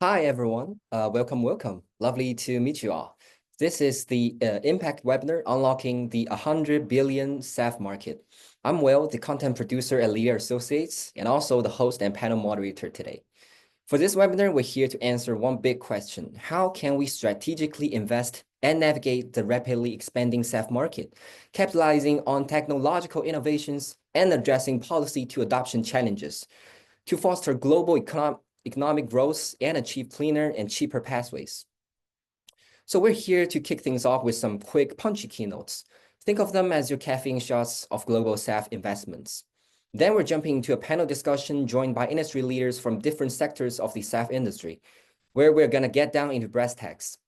Hi, everyone. Welcome. Lovely to meet you all. This is the Impact webinar, Unlocking the 100 Billion SAF Market. I'm Will, the content producer at Lear Associates, and also the host and panel moderator today. For this webinar, we're here to answer one big question. How can we strategically invest and navigate the rapidly expanding SAF market, capitalizing on technological innovations and addressing policy to adoption challenges to foster global economic growth and achieve cleaner and cheaper pathways? So we're here to kick things off with some quick punchy keynotes. Think of them as your caffeine shots of global SAF investments. Then we're jumping into a panel discussion joined by industry leaders from different sectors of the SAF industry, where we're going to get down into brass tacks.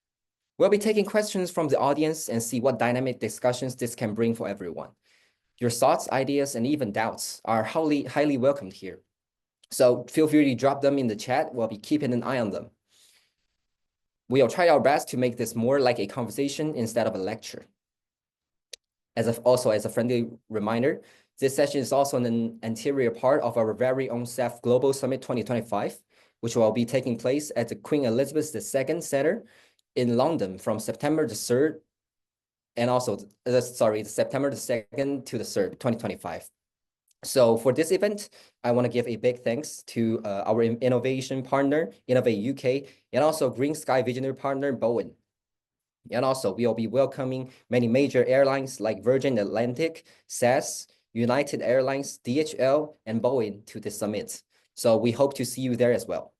We'll be taking questions from the audience and see what dynamic discussions this can bring for everyone. Your thoughts, ideas, and even doubts are highly welcomed here. So feel free to drop them in the chat. We'll be keeping an eye on them. We'll try our best to make this more like a conversation instead of a lecture. Also as a friendly reminder, this session is also an anterior part of our very own SAF Global Summit 2025, which will be taking place at the Queen Elizabeth II Center in London from September the 3rd, and also, September the 2nd to the 3rd, 2025. So for this event, I want to give a big thanks to our innovation partner, Innovate UK, and also Green Sky Visionary partner, Bowen. And also, we'll be welcoming many major airlines like Virgin Atlantic, SAS, United Airlines, DHL, and Boeing to the summit. So we hope to see you there as well.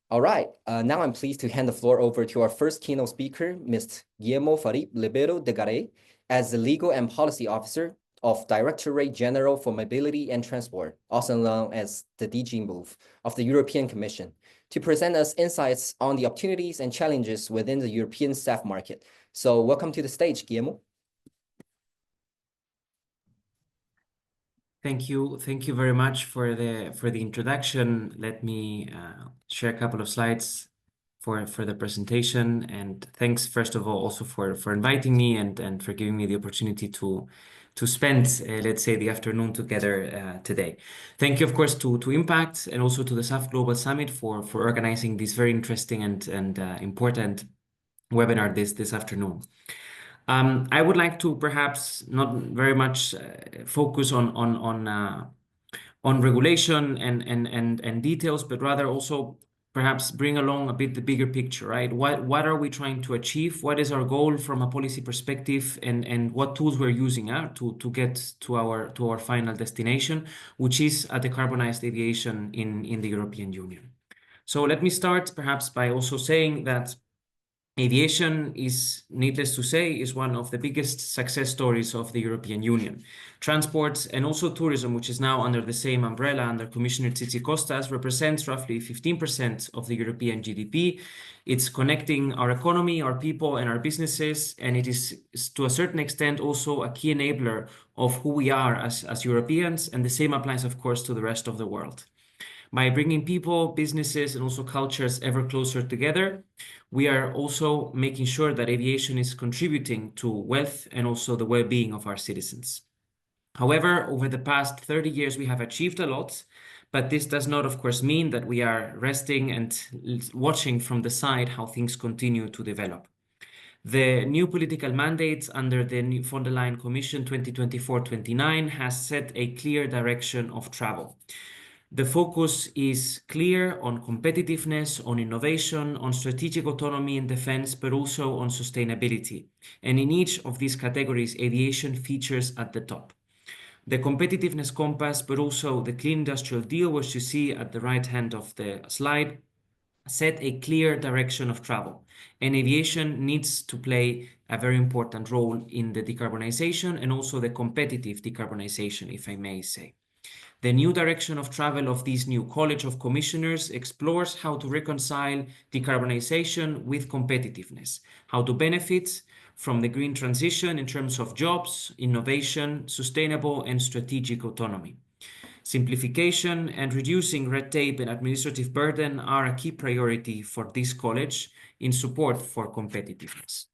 All right, now I'm pleased to hand the floor over to our first keynote speaker, Ms. Guillermo Farib Libero de Garay, as the Legal and Policy Officer of Directorate General for Mobility and Transport, also known as the DG Move of the European Commission, to present us insights on the opportunities and challenges within the European SAF market. So welcome to the stage, Guillermo. Thank you very much for the introduction. Let me share a couple of slides for the presentation, and thanks first of all also for inviting me and for giving me the opportunity to spend let's say the afternoon together today. Thank you of course to Impact and also to the SAF Global Summit for organizing this very interesting and important webinar this afternoon. I would like to perhaps not very much focus on regulation and details, but rather also perhaps bring along a bit the bigger picture, right? What are we trying to achieve? What is our goal from a policy perspective, and what tools we're using to get to our final destination, which is a decarbonized aviation in the European Union. So let me start perhaps by also saying that aviation is, needless to say, is one of the biggest success stories of the European Union. Transport and also tourism, which is now under the same umbrella under Commissioner Tzitzikostas, represents roughly 15% of the European GDP. It's connecting our economy, our people, and our businesses, and it is to a certain extent also a key enabler of who we are as Europeans, and the same applies, of course, to the rest of the world. By bringing people, businesses, and also cultures ever closer together, we are also making sure that aviation is contributing to wealth and also the well-being of our citizens. However, over the past 30 years, we have achieved a lot, but this does not, of course, mean that we are resting and watching from the side how things continue to develop. The new political mandates under the new von der Leyen Commission 2024-29 has set a clear direction of travel. The focus is clear on competitiveness, on innovation, on strategic autonomy and defense, but also on sustainability. And in each of these categories, aviation features at the top. The competitiveness compass, but also the Clean Industrial Deal, which you see at the right hand of the slide, set a clear direction of travel. And aviation needs to play a very important role in the decarbonization and also the competitive decarbonization, if I may say. The new direction of travel of this new College of Commissioners explores how to reconcile decarbonization with competitiveness, how to benefit from the green transition in terms of jobs, innovation, sustainable and strategic autonomy. Simplification and reducing red tape and administrative burden are a key priority for this college in support for competitiveness.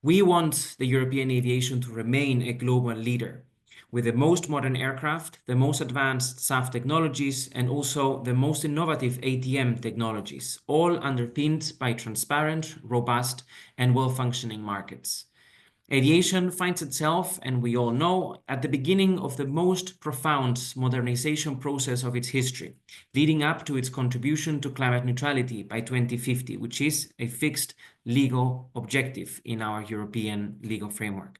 We want the European aviation to remain a global leader. with the most modern aircraft, the most advanced SAF technologies, and also the most innovative ATM technologies, all underpinned by transparent, robust, and well-functioning markets. Aviation finds itself, and we all know, at the beginning of the most profound modernization process of its history, leading up to its contribution to climate neutrality by 2050, which is a fixed legal objective in our European legal framework.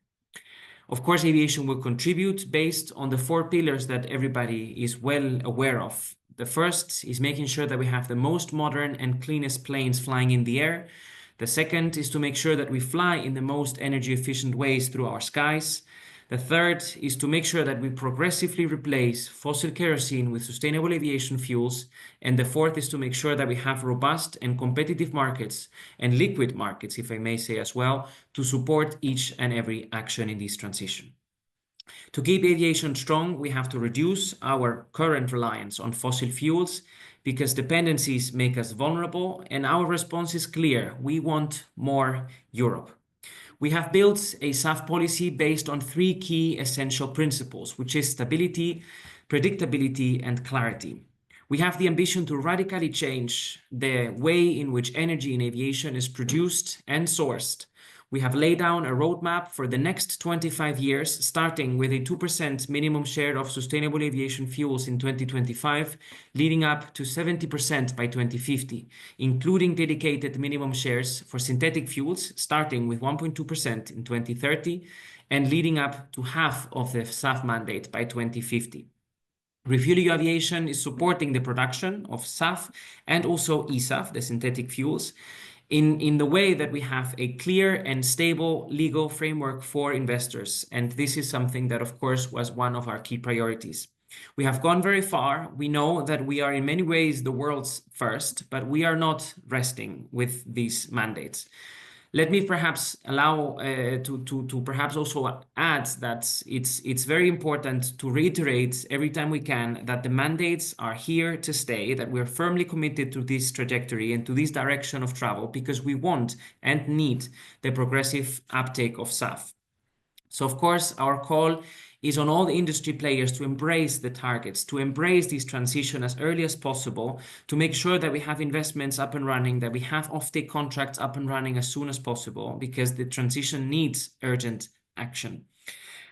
Of course, aviation will contribute based on the four pillars that everybody is well aware of. The first is making sure that we have the most modern and cleanest planes flying in the air. The second is to make sure that we fly in the most energy efficient ways through our skies. The third is to make sure that we progressively replace fossil kerosene with sustainable aviation fuels. And the fourth is to make sure that we have robust and competitive markets and liquid markets, if I may say as well, to support each and every action in this transition. To keep aviation strong, we have to reduce our current reliance on fossil fuels because dependencies make us vulnerable, and our response is clear. We want more Europe. We have built a SAF policy based on three key essential principles, which is stability, predictability, and clarity. We have the ambition to radically change the way in which energy in aviation is produced and sourced. We have laid down a roadmap for the next 25 years, starting with a 2% minimum share of sustainable aviation fuels in 2025, leading up to 70% by 2050, including dedicated minimum shares for synthetic fuels, starting with 1.2% in 2030, and leading up to half of the SAF mandate by 2050. RefuelEU Aviation is supporting the production of SAF and also eSAF, the synthetic fuels, in the way that we have a clear and stable legal framework for investors. And this is something that, of course, was one of our key priorities. We have gone very far. We know that we are in many ways the world's first, but we are not resting with these mandates. Let me perhaps allow to perhaps also add that it's very important to reiterate every time we can that the mandates are here to stay, that we're firmly committed to this trajectory and to this direction of travel because we want and need the progressive uptake of SAF. So of course, our call is on all the industry players to embrace the targets, to embrace this transition as early as possible, to make sure that we have investments up and running, that we have offtake contracts up and running as soon as possible, because the transition needs urgent action.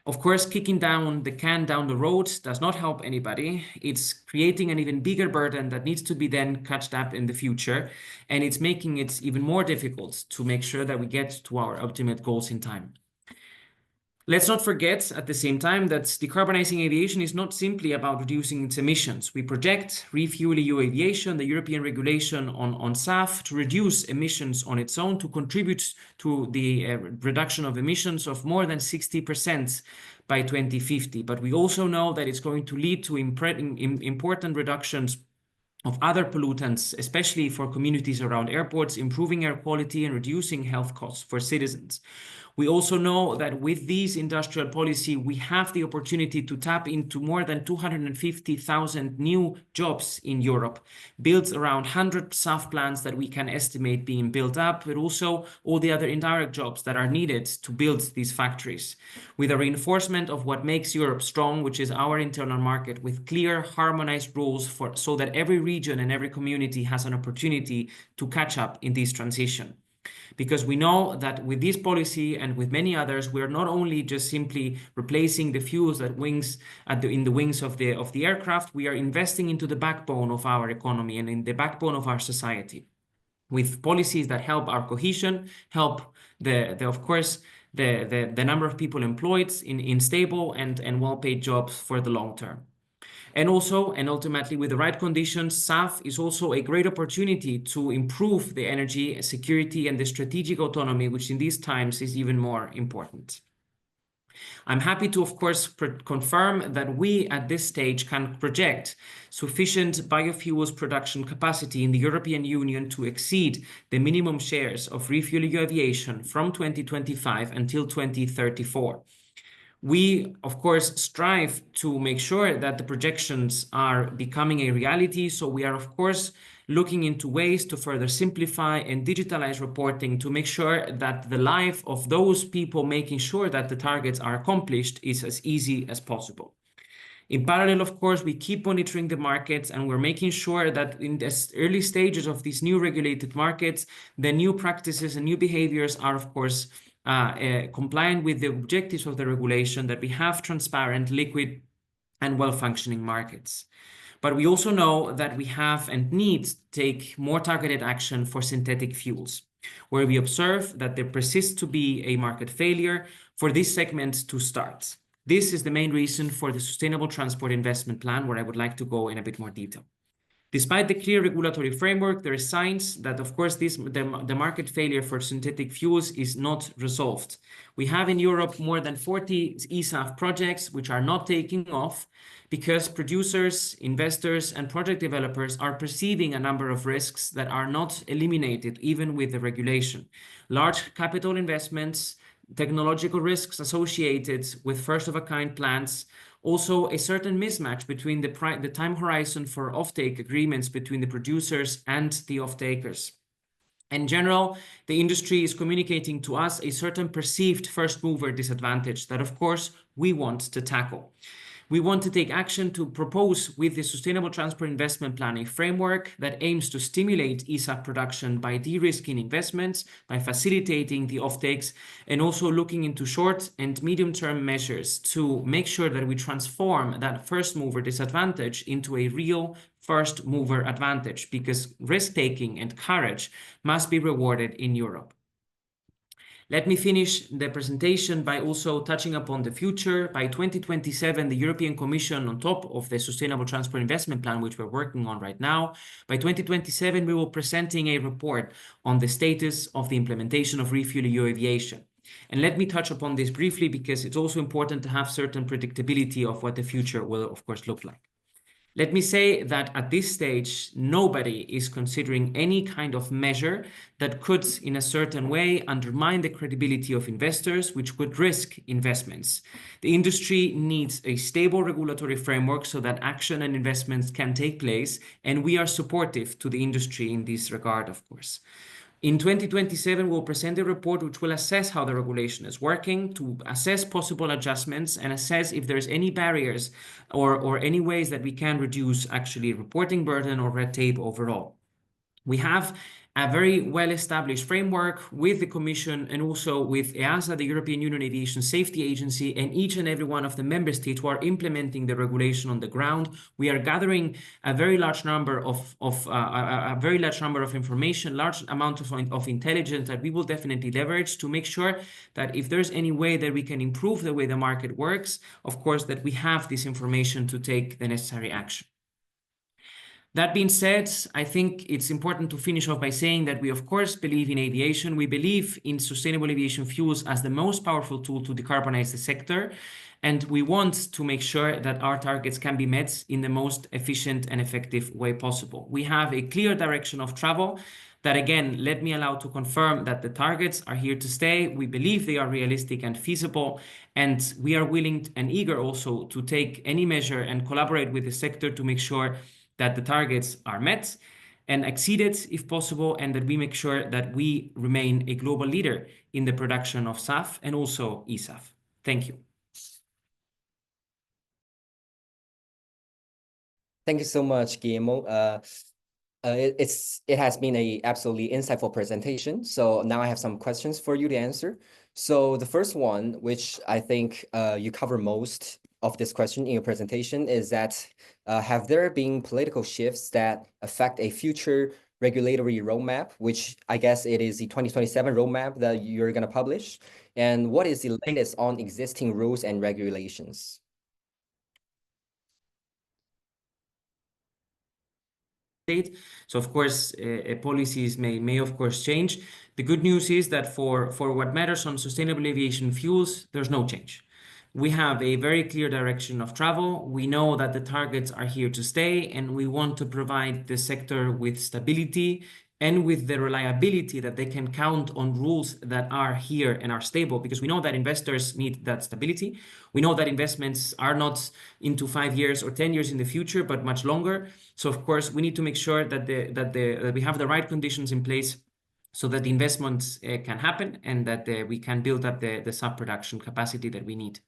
Of course, kicking down the can down the road does not help anybody. It's creating an even bigger burden that needs to be then caught up in the future, and it's making it even more difficult to make sure that we get to our ultimate goals in time. Let's not forget at the same time that decarbonizing aviation is not simply about reducing its emissions. We project RefuelEU Aviation, the European regulation on SAF, to reduce emissions on its own, to contribute to the reduction of emissions of more than 60% by 2050. But we also know that it's going to lead to important reductions of other pollutants, especially for communities around airports, improving air quality and reducing health costs for citizens. We also know that with this industrial policy, we have the opportunity to tap into more than 250,000 new jobs in Europe, built around 100 SAF plants that we can estimate being built up, but also all the other indirect jobs that are needed to build these factories, with a reinforcement of what makes Europe strong, which is our internal market, with clear, harmonized rules so that every region and every community has an opportunity to catch up in this transition. Because we know that with this policy and with many others, we're not only just simply replacing the fuels that in the wings of the aircraft, we are investing into the backbone of our economy and in the backbone of our society, with policies that help our cohesion, help of course the number of people employed in stable and well-paid jobs for the long term. And also, and ultimately, with the right conditions, SAF is also a great opportunity to improve the energy security and the strategic autonomy, which in these times is even more important. I'm happy to, of course, confirm that we at this stage can project sufficient biofuels production capacity in the European Union to exceed the minimum shares of RefuelEU Aviation from 2025 until 2034. We, of course, strive to make sure that the projections are becoming a reality. So we are, of course, looking into ways to further simplify and digitalize reporting to make sure that the life of those people making sure that the targets are accomplished is as easy as possible. In parallel, of course, we keep monitoring the markets, and we're making sure that in the early stages of these new regulated markets, the new practices and new behaviors are, of course, compliant with the objectives of the regulation, that we have transparent, liquid, and well-functioning markets. But we also know that we have and need to take more targeted action for synthetic fuels, where we observe that there persists to be a market failure for this segment to start. This is the main reason for the Sustainable Transport Investment Plan, where I would like to go in a bit more detail. Despite the clear regulatory framework, there are signs that, of course, the market failure for synthetic fuels is not resolved. We have in Europe more than 40 eSAF projects which are not taking off because producers, investors, and project developers are perceiving a number of risks that are not eliminated even with the regulation. Large capital investments, technological risks associated with first-of-a-kind plants, also a certain mismatch between the time horizon for offtake agreements between the producers and the offtakers. In general, the industry is communicating to us a certain perceived first-mover disadvantage that, of course, we want to tackle. We want to take action to propose with the Sustainable Transport Investment Plan a framework that aims to stimulate eSAF production by de-risking investments, by facilitating the offtakes, and also looking into short and medium-term measures to make sure that we transform that first-mover disadvantage into a real first-mover advantage, because risk-taking and courage must be rewarded in Europe. Let me finish the presentation by also touching upon the future. By 2027, the European Commission, on top of the Sustainable Transport Investment Plan, which we're working on right now, by 2027, we will be presenting a report on the status of the implementation of RefuelEU Aviation. And let me touch upon this briefly, because it's also important to have certain predictability of what the future will, of course, look like. Let me say that at this stage, nobody is considering any kind of measure that could, in a certain way, undermine the credibility of investors, which could risk investments. The industry needs a stable regulatory framework so that action and investments can take place, and we are supportive to the industry in this regard, of course. In 2027, we'll present a report which will assess how the regulation is working, to assess possible adjustments and assess if there's any barriers or any ways that we can reduce actually reporting burden or red tape overall. We have a very well-established framework with the Commission and also with EASA, the European Union Aviation Safety Agency, and each and every one of the member states who are implementing the regulation on the ground. We are gathering a very large number of information, large amount of intelligence that we will definitely leverage to make sure that if there's any way that we can improve the way the market works, of course, that we have this information to take the necessary action. That being said, I think it's important to finish off by saying that we, of course, believe in aviation. We believe in sustainable aviation fuels as the most powerful tool to decarbonize the sector. And we want to make sure that our targets can be met in the most efficient and effective way possible. We have a clear direction of travel that, again, let me allow to confirm that the targets are here to stay. We believe they are realistic and feasible, and we are willing and eager also to take any measure and collaborate with the sector to make sure that the targets are met and exceeded if possible, and that we make sure that we remain a global leader in the production of SAF and also eSAF. Thank you. Thank you so much, Guillermo. It has been a absolutely insightful presentation. So now I have some questions for you to answer. So the first one, which I think you cover most of this question in your presentation, is that have there been political shifts that affect a future regulatory roadmap, which I guess it is the 2027 roadmap that you're going to publish? And what is the latest on existing rules and regulations? So of course, policies may of course change. The good news is that for what matters on sustainable aviation fuels, there's no change. We have a very clear direction of travel. We know that the targets are here to stay, and we want to provide the sector with stability, and with the reliability that they can count on rules that are here and are stable, because we know that investors need that stability. We know that investments are not into 5 years or 10 years in the future, but much longer. So of course, we need to make sure that we have the right conditions in place so that the investments can happen and that we can build up the SAF production capacity that we need.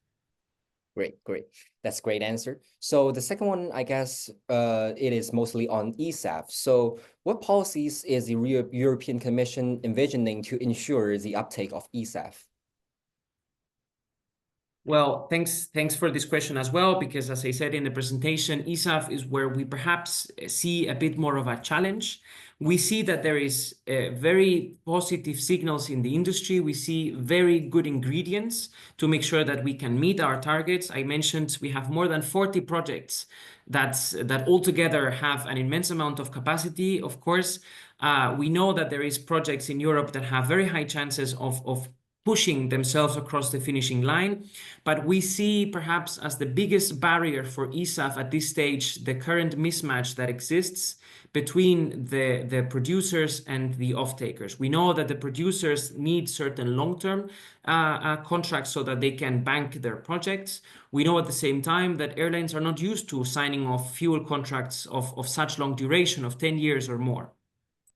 Great, great. That's a great answer. So the second one, I guess, it is mostly on eSAF. So what policies is the European Commission envisioning to ensure the uptake of eSAF? Well, thanks for this question as well, because as I said in the presentation, eSAF is where we perhaps see a bit more of a challenge. We see that there is very positive signals in the industry. We see very good ingredients to make sure that we can meet our targets. I mentioned we have more than 40 projects that altogether have an immense amount of capacity. Of course, we know that there is projects in Europe that have very high chances of pushing themselves across the finishing line. But we see perhaps as the biggest barrier for eSAF at this stage, the current mismatch that exists between the producers and the off-takers. We know that the producers need certain long-term contracts so that they can bank their projects. We know at the same time that airlines are not used to signing off fuel contracts of such long duration, of 10 years or more.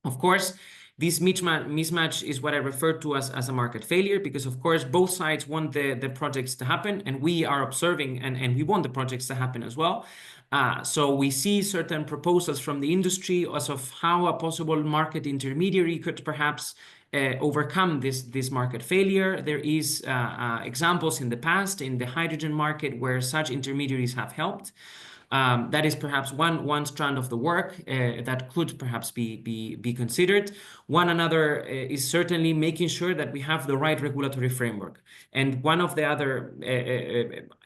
Of course, this mismatch is what I refer to as a market failure, because of course both sides want the projects to happen, and we are observing and we want the projects to happen as well. So we see certain proposals from the industry as of how a possible market intermediary could perhaps overcome this market failure. There is examples in the past in the hydrogen market where such intermediaries have helped. That is perhaps one strand of the work that could perhaps be considered. One another is certainly making sure that we have the right regulatory framework. And one of the other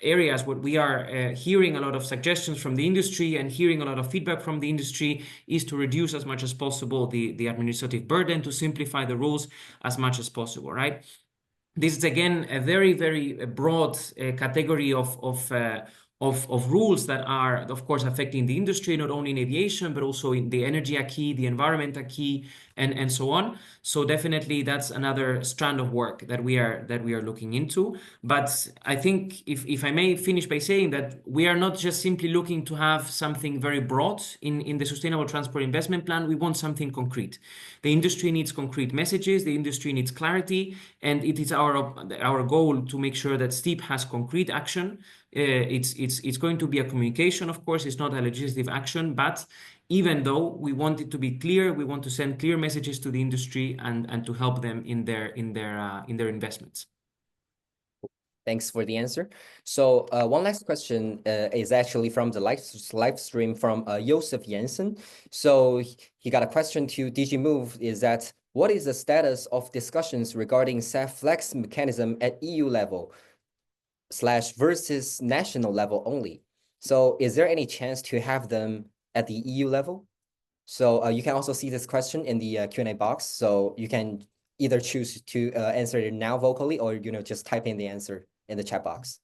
areas where we are hearing a lot of suggestions from the industry and hearing a lot of feedback from the industry is to reduce as much as possible the administrative burden, to simplify the rules as much as possible, right? This is again a very, very broad category of rules that are, of course, affecting the industry, not only in aviation, but also in the energy acquis, the environment acquis, and so on. So definitely that's another strand of work that we are looking into. But I think if I may finish by saying that we are not just simply looking to have something very broad in the Sustainable Transport Investment Plan. We want something concrete. The industry needs concrete messages, the industry needs clarity, and it is our goal to make sure that STEEP has concrete action. It's going to be a communication, of course, it's not a legislative action, but even though we want it to be clear, we want to send clear messages to the industry and to help them in their investments. Thanks for the answer. So one last question is actually from the live stream from Josef Jensen. So he got a question to DG Move, is that what is the status of discussions regarding SAF flex mechanism at EU level / versus national level only? So is there any chance to have them at the EU level? So you can also see this question in the Q&A box. So you can either choose to answer it now vocally, or just type in the answer in the chat box.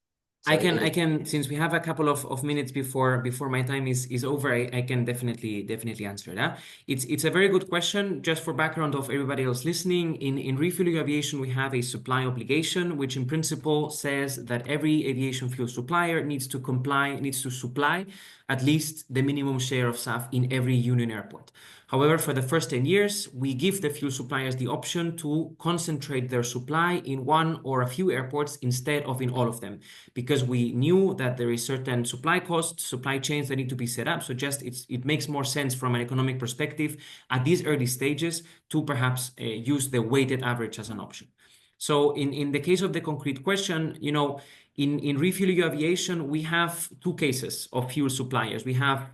So I can, since we have a couple of minutes before my time is over, I can definitely answer that. It's a very good question. Just for background of everybody else listening, in refueling aviation, we have a supply obligation, which in principle says that every aviation fuel supplier needs to supply at least the minimum share of SAF in every union airport. However, for the first 10 years, we give the fuel suppliers the option to concentrate their supply in one or a few airports instead of in all of them, because we knew that there is certain supply costs, supply chains that need to be set up. So it makes more sense from an economic perspective at these early stages to perhaps use the weighted average as an option. So in the case of the concrete question, in refueling aviation, we have two cases of fuel suppliers. We have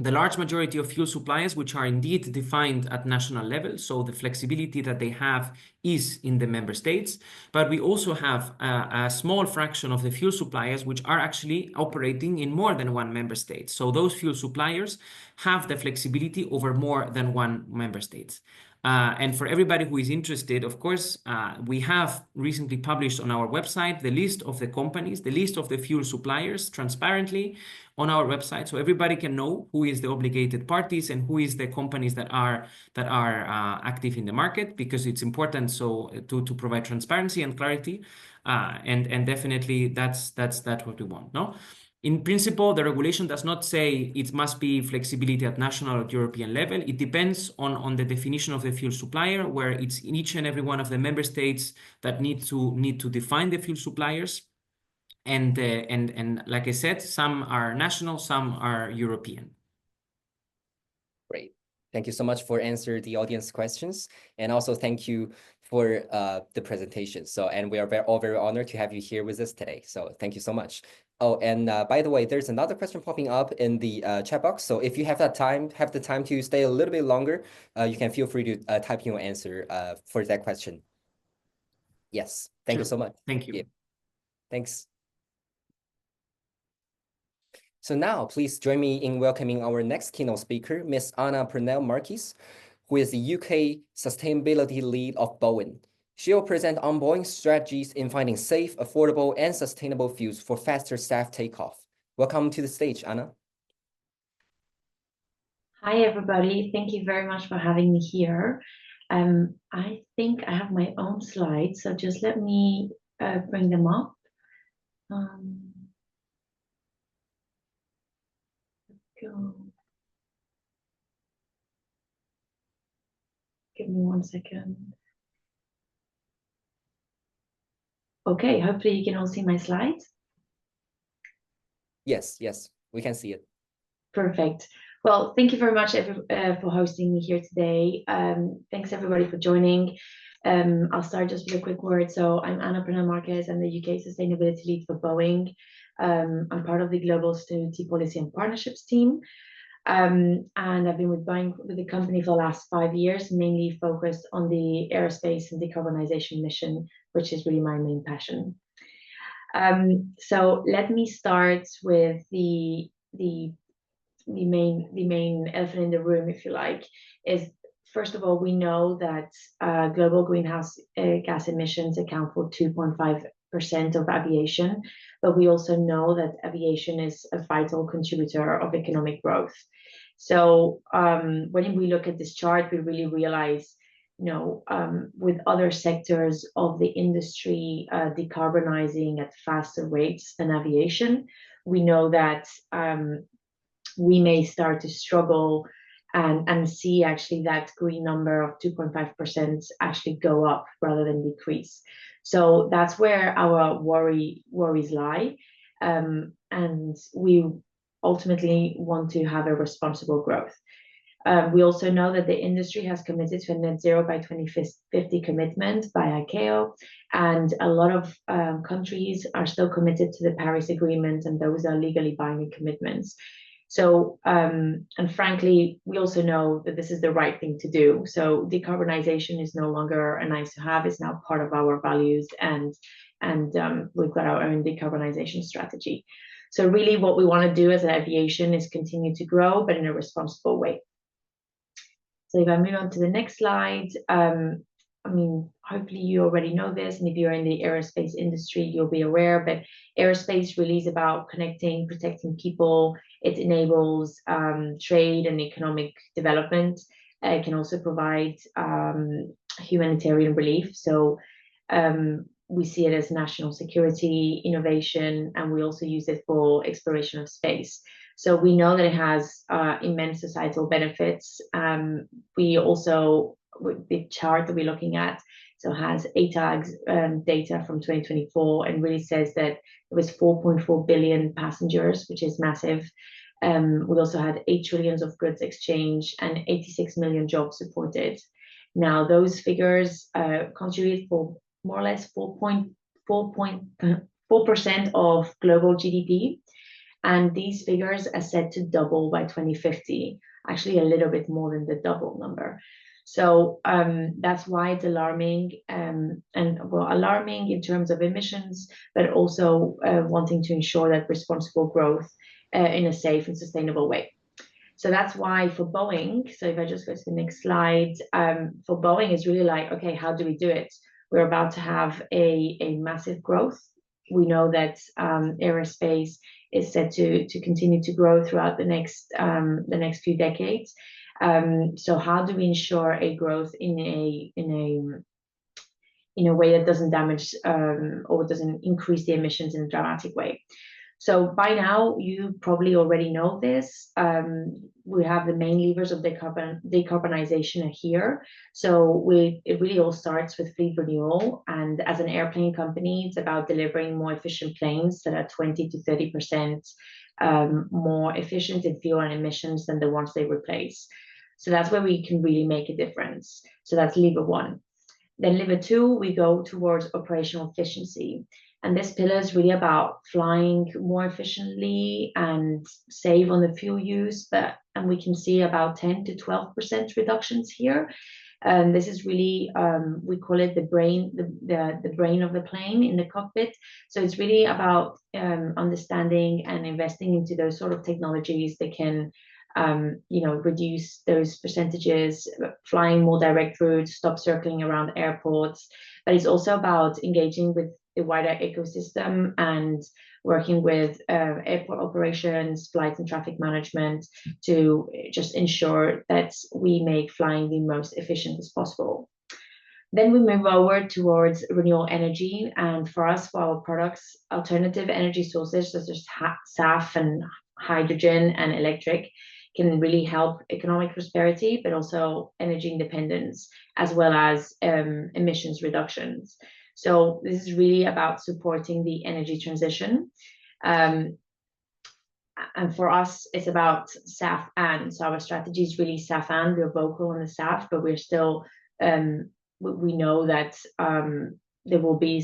the large majority of fuel suppliers, which are indeed defined at national level. So the flexibility that they have is in the member states. But we also have a small fraction of the fuel suppliers, which are actually operating in more than one member state. So those fuel suppliers have the flexibility over more than one member state. And for everybody who is interested, of course, we have recently published on our website the list of the companies, the list of the fuel suppliers transparently on our website, so everybody can know who is the obligated parties and who is the companies that are active in the market, because it's important to provide transparency and clarity, and definitely that's what we want. No. In principle, the regulation does not say it must be flexibility at national or European level. It depends on the definition of the fuel supplier, where it's in each and every one of the member states that need to define the fuel suppliers. And like I said, some are national, some are European. Great. Thank you so much for answering the audience questions. And also thank you for the presentation. And we are all very honored to have you here with us today. So thank you so much. Oh, and by the way, there's another question popping up in the chat box. So if you have the time to stay a little bit longer, you can feel free to type in your answer for that question. Yes, thank you so much. Thank you. Yeah. Thanks. So now, please join me in welcoming our next keynote speaker, Ms. Anna Purnell-Marquis, who is the UK Sustainability Lead of Boeing. She will present on Boeing's strategies in finding safe, affordable, and sustainable fuels for faster SAF takeoff. Welcome to the stage, Anna. Hi, everybody. Thank you very much for having me here. I think I have my own slides, so just let me bring them up. Go. Give me 1 second. Okay, hopefully you can all see my slides. Yes, we can see it. Perfect. Well, thank you very much for hosting me here today. Thanks everybody for joining. I'll start just with a quick word. So I'm Anna Purnell-Marquis. I'm the UK Sustainability Lead for Boeing. I'm part of the Global Sustainability Policy and Partnerships team. And I've been with Boeing, with the company for the last 5 years, mainly focused on the aerospace and decarbonization mission, which is really my main passion. So let me start with the main elephant in the room, if you like, is first of all, we know that global greenhouse gas emissions account for 2.5% of aviation, but we also know that aviation is a vital contributor of economic growth. So when we look at this chart, we really realize, with other sectors of the industry decarbonizing at faster rates than aviation, we know that we may start to struggle and see actually that green number of 2.5% actually go up rather than decrease. So that's where our worries lie. And we ultimately want to have a responsible growth. We also know that the industry has committed to a net zero by 2050 commitment by ICAO, and a lot of countries are still committed to the Paris Agreement, and those are legally binding commitments. So, and frankly, we also know that this is the right thing to do. So decarbonization is no longer a nice to have, it's now part of our values, and we've got our own decarbonization strategy. So really what we want to do as an aviation is continue to grow, but in a responsible way. So if I move on to the next slide, I mean, hopefully you already know this, and if you're in the aerospace industry, you'll be aware, but aerospace really is about connecting, protecting people. It enables trade and economic development. It can also provide humanitarian relief. So we see it as national security, innovation, and we also use it for exploration of space. So we know that it has immense societal benefits. We also, the chart that we're looking at, so has ATAG's data from 2024, and really says that there was 4.4 billion passengers, which is massive. We also had 8 trillion of goods exchange and 86 million jobs supported. Now, those figures contribute for more or less 4.4% of global GDP. And these figures are set to double by 2050, actually a little bit more than the double number. So that's why it's alarming, alarming in terms of emissions, but also wanting to ensure that responsible growth in a safe and sustainable way. So that's why for Boeing, so if I just go to the next slide, for Boeing, it's really like, okay, how do we do it? We're about to have a massive growth. We know that aerospace is set to continue to grow throughout the next few decades. So how do we ensure a growth in a way that doesn't damage or doesn't increase the emissions in a dramatic way? So by now, you probably already know this. We have the main levers of decarbonization here. So it really all starts with fleet renewal. And as an airplane company, it's about delivering more efficient planes that are 20 to 30% more efficient in fuel and emissions than the ones they replace. So that's where we can really make a difference. So that's lever one. Then lever two, we go towards operational efficiency. And this pillar is really about flying more efficiently and save on the fuel use, and we can see about 10 to 12% reductions here. And this is really, we call it the brain, the brain of the plane in the cockpit. So it's really about understanding and investing into those sort of technologies that can reduce those percentages, flying more direct routes, stop circling around airports. But it's also about engaging with the wider ecosystem and working with airport operations, flight and traffic management to just ensure that we make flying the most efficient as possible. Then we move over towards renewable energy. And for us, for our products, alternative energy sources such as SAF and hydrogen and electric can really help economic prosperity, but also energy independence, as well as emissions reductions. So this is really about supporting the energy transition. And for us, it's about SAF and. So our strategy is really SAF and. We're vocal on the SAF, but we're still, we know that there will be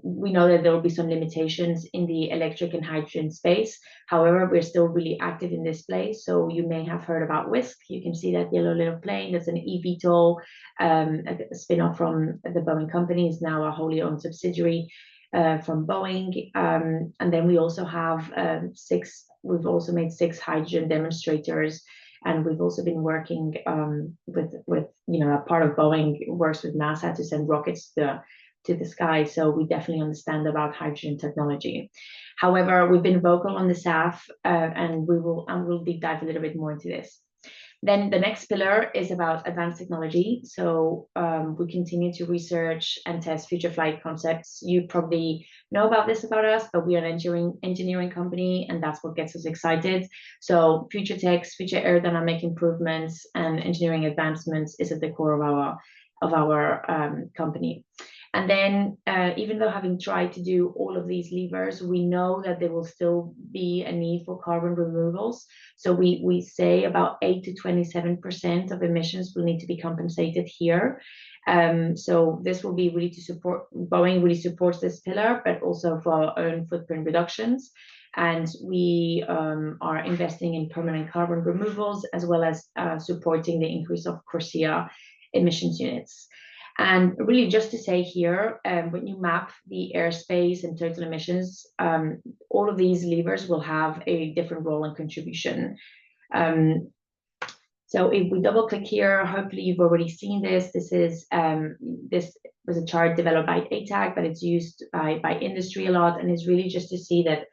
we know that there will be some limitations in the electric and hydrogen space. However, we're still really active in this place. So you may have heard about Whisk. You can see that yellow little plane. That's an eVTOL, a spin-off from the Boeing company, is now a wholly owned subsidiary from Boeing. And then we also have we've also made 6 hydrogen demonstrators. And we've also been working with a part of Boeing works with NASA to send rockets to the sky. So we definitely understand about hydrogen technology. However, we've been vocal on the SAF, and we'll deep dive a little bit more into this. Then the next pillar is about advanced technology. So we continue to research and test future flight concepts. You probably know about this about us, but we are an engineering company, and that's what gets us excited. So future techs, future aerodynamic improvements, and engineering advancements is at the core of our company. And then even though having tried to do all of these levers, we know that there will still be a need for carbon removals. So we say about 8 to 27% of emissions will need to be compensated here. So this will be really to support, Boeing really supports this pillar, but also for our own footprint reductions. And we are investing in permanent carbon removals, as well as supporting the increase of CORSIA emissions units. And really just to say here, when you map the airspace and total emissions, all of these levers will have a different role and contribution. So if we double click here, hopefully you've already seen this. This was a chart developed by ATAG, but it's used by industry a lot. And it's really just to see that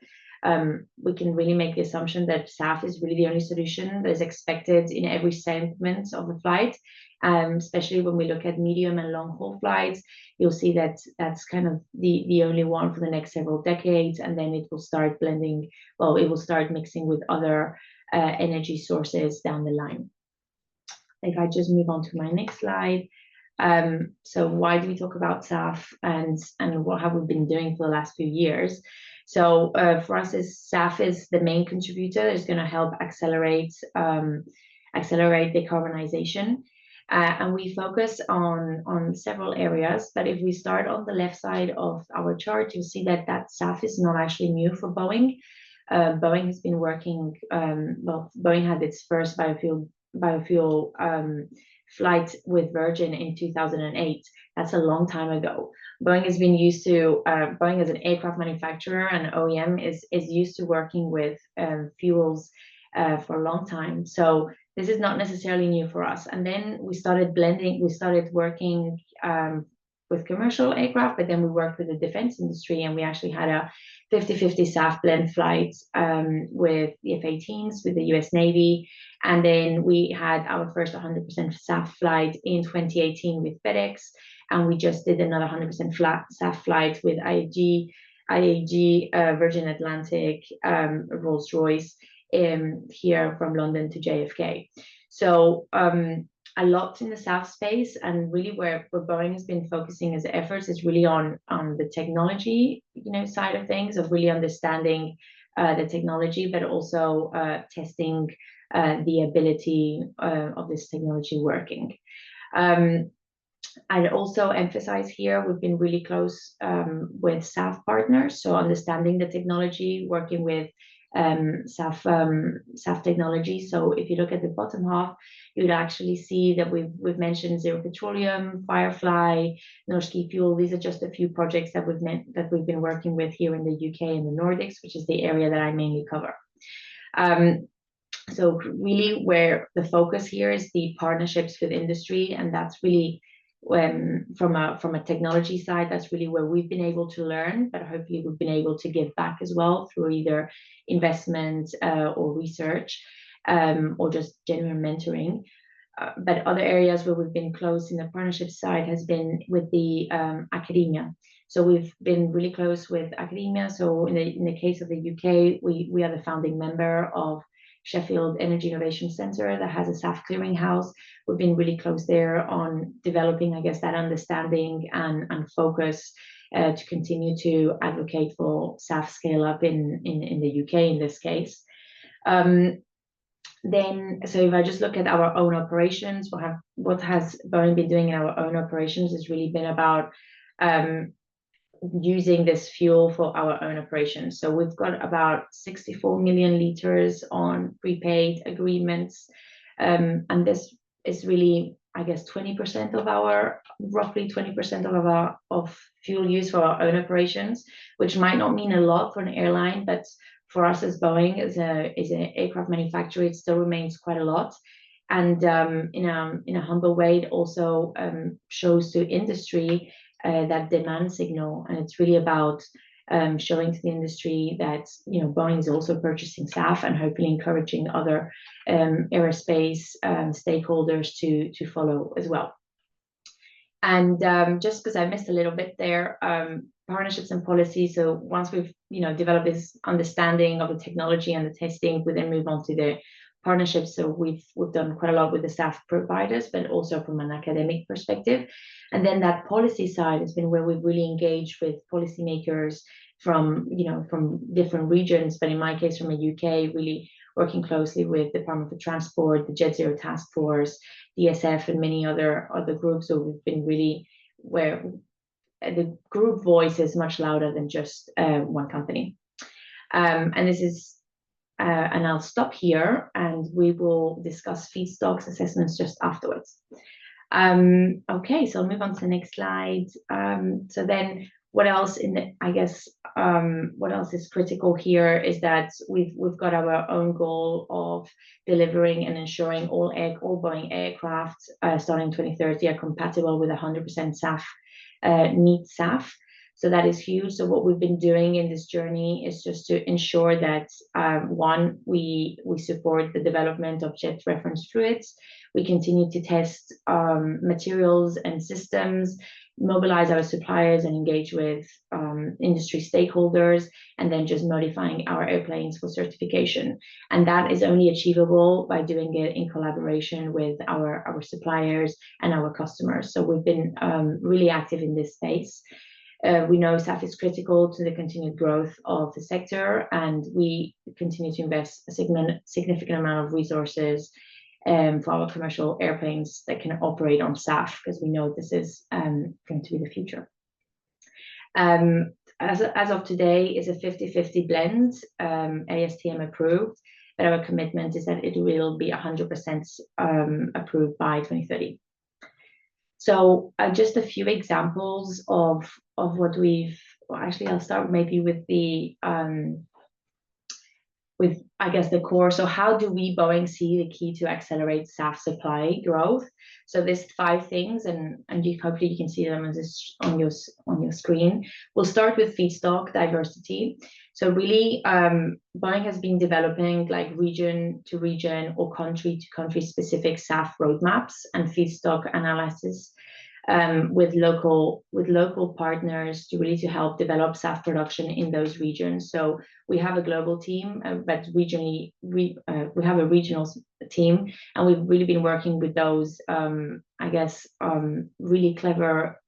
we can really make the assumption that SAF is really the only solution that is expected in every segment of the flight. Especially when we look at medium and long haul flights, you'll see that that's kind of the only one for the next several decades, and then it will start blending, well, it will start mixing with other energy sources down the line. If I just move on to my next slide. So why do we talk about SAF, and what have we been doing for the last few years? So for us, SAF is the main contributor. It's going to help accelerate decarbonization. And we focus on several areas, but if we start on the left side of our chart, you'll see that SAF is not actually new for Boeing. Boeing has been working, Boeing had its first biofuel flight with Virgin in 2008. That's a long time ago. Boeing has been used to, Boeing as an aircraft manufacturer and OEM is used to working with fuels for a long time. So this is not necessarily new for us. And then we started blending, we started working with commercial aircraft, but then we worked with the defense industry, and we actually had a 50-50 SAF blend flight with the F-18s, with the US Navy. And then we had our first 100% SAF flight in 2018 with FedEx. And we just did another 100% SAF flight with IAG, Virgin Atlantic, Rolls-Royce, here from London to JFK. So a lot in the SAF space, and really where Boeing has been focusing its efforts is really on the technology, side of things, of really understanding the technology, but also testing the ability of this technology working. I'd also emphasize here, we've been really close with SAF partners, so understanding the technology, working with SAF technology. So if you look at the bottom half, you'd actually see that we've mentioned Zero Petroleum, Firefly, Norski Fuel. These are just a few projects that we've been working with here in the UK and the Nordics, which is the area that I mainly cover. So really where the focus here is the partnerships with industry, and that's really from a technology side, that's really where we've been able to learn, but hopefully we've been able to give back as well through either investment or research or just genuine mentoring. But other areas where we've been close in the partnership side has been with the academia. So we've been really close with academia. So in the case of the UK, we are the founding member of Sheffield Energy Innovation Centre that has a SAF clearinghouse. We've been really close there on developing, I guess, that understanding and focus to continue to advocate for SAF scale up in the UK in this case. Then, so if I just look at our own operations, what has Boeing been doing in our own operations has really been about using this fuel for our own operations. So we've got about 64 million liters on prepaid agreements. And this is really, I guess, 20% of our, roughly 20% of fuel use for our own operations, which might not mean a lot for an airline, but for us as Boeing, as an aircraft manufacturer, it still remains quite a lot. And in a humble way, it also shows to industry that demand signal, and it's really about showing to the industry that Boeing is also purchasing SAF, and hopefully encouraging other aerospace stakeholders to follow as well. And just because I missed a little bit there, partnerships and policy. So once we've developed this understanding of the technology and the testing, we then move on to the partnerships. So we've done quite a lot with the SAF providers, but also from an academic perspective. And then that policy side has been where we've really engaged with policymakers from different regions, but in my case from the UK, really working closely with the Department for Transport, the Jet Zero Task Force, the eSAF, and many other groups. So we've been really where the group voice is much louder than just one company. And this is and I'll stop here, and we will discuss feedstocks assessments just afterwards. Okay, so I'll move on to the next slide. So then what else what else is critical here is that we've got our own goal of delivering and ensuring all Boeing aircraft starting 2030 are compatible with 100% SAF, need SAF. So that is huge. So what we've been doing in this journey is just to ensure that one, we support the development of jet reference fluids. We continue to test materials and systems, mobilize our suppliers, and engage with industry stakeholders, and then just modifying our airplanes for certification. And that is only achievable by doing it in collaboration with our suppliers and our customers. So we've been really active in this space. We know SAF is critical to the continued growth of the sector, and we continue to invest a significant amount of resources for our commercial airplanes that can operate on SAF, because we know this is going to be the future. As of today, is a 50-50 blend, ASTM approved, but our commitment is that it will be 100% approved by 2030. So just a few examples of what we've, well, actually I'll start maybe with the I guess the core. So how do we Boeing see the key to accelerate SAF supply growth? So there's 5 things, and hopefully you can see them on your screen. We'll start with feedstock diversity. So really, Boeing has been developing like region to region or country to country specific SAF roadmaps and feedstock analysis with local partners to help develop SAF production in those regions. So we have a global team, but regionally we have a regional team, and we've really been working with those really clever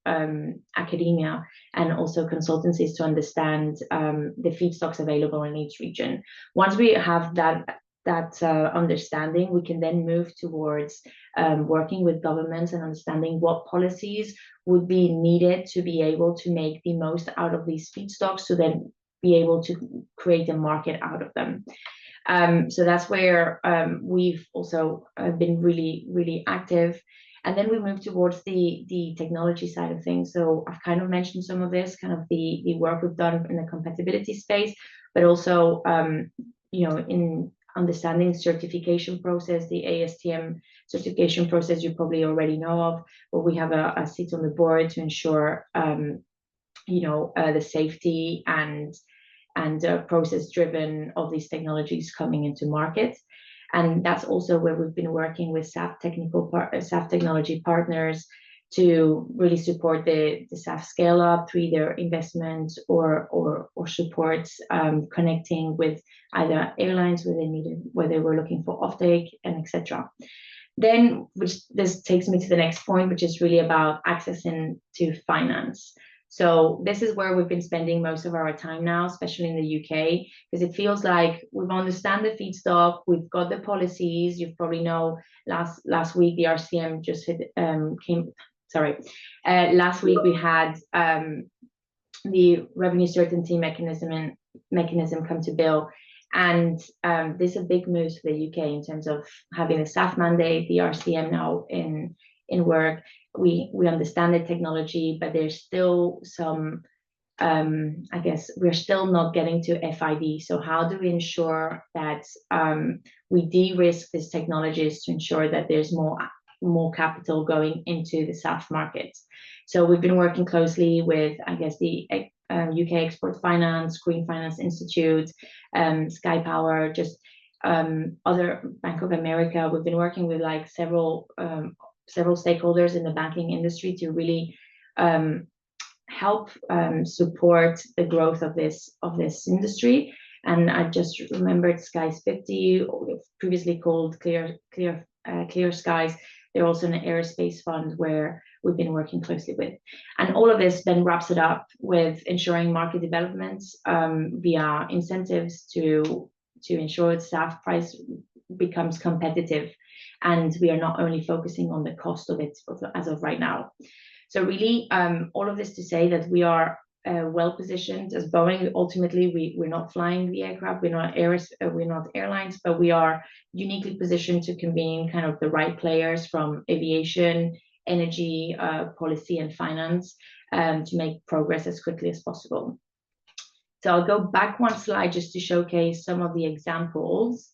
academia and also consultancies to understand the feedstocks available in each region. Once we have that understanding, we can then move towards working with governments and understanding what policies would be needed to be able to make the most out of these feedstocks, to then be able to create a market out of them. So that's where we've also been really, really active. And then we move towards the technology side of things. So I've kind of mentioned some of this, kind of the work we've done in the compatibility space, but also in understanding the certification process, the ASTM certification process you probably already know of, where we have a seat on the board to ensure the safety and process driven of these technologies coming into market. And that's also where we've been working with SAF technology partners to really support the SAF scale up through their investment or support connecting with either airlines where they were looking for offtake and etc. Then, this takes me to the next point, which is really about accessing to finance. So this is where we've been spending most of our time now, especially in the UK, because it feels like we've understand the feedstock, we've got the policies. You probably know last week the RCM just last week we had the revenue certainty mechanism come to bill, and this is a big move for the UK in terms of having a SAF mandate, the RCM now in work. We understand the technology, but there's still some we're still not getting to FID. So how do we ensure that we de-risk these technologies to ensure that there's more capital going into the SAF market? So we've been working closely with, the UK Export Finance, Green Finance Institute, Sky Power, other Bank of America. We've been working with like several stakeholders in the banking industry to really help support the growth of this industry. And I just remembered Skies 50, previously called Clear Skies. They're also an aerospace fund where we've been working closely with. And all of this then wraps it up with ensuring market developments via incentives to ensure that SAF price becomes competitive. And we are not only focusing on the cost of it as of right now. So really, all of this to say that we are well positioned as Boeing. Ultimately, we're not flying the aircraft, we're not airlines, but we are uniquely positioned to convene kind of the right players from aviation, energy, policy, and finance to make progress as quickly as possible. So I'll go back one slide just to showcase some of the examples.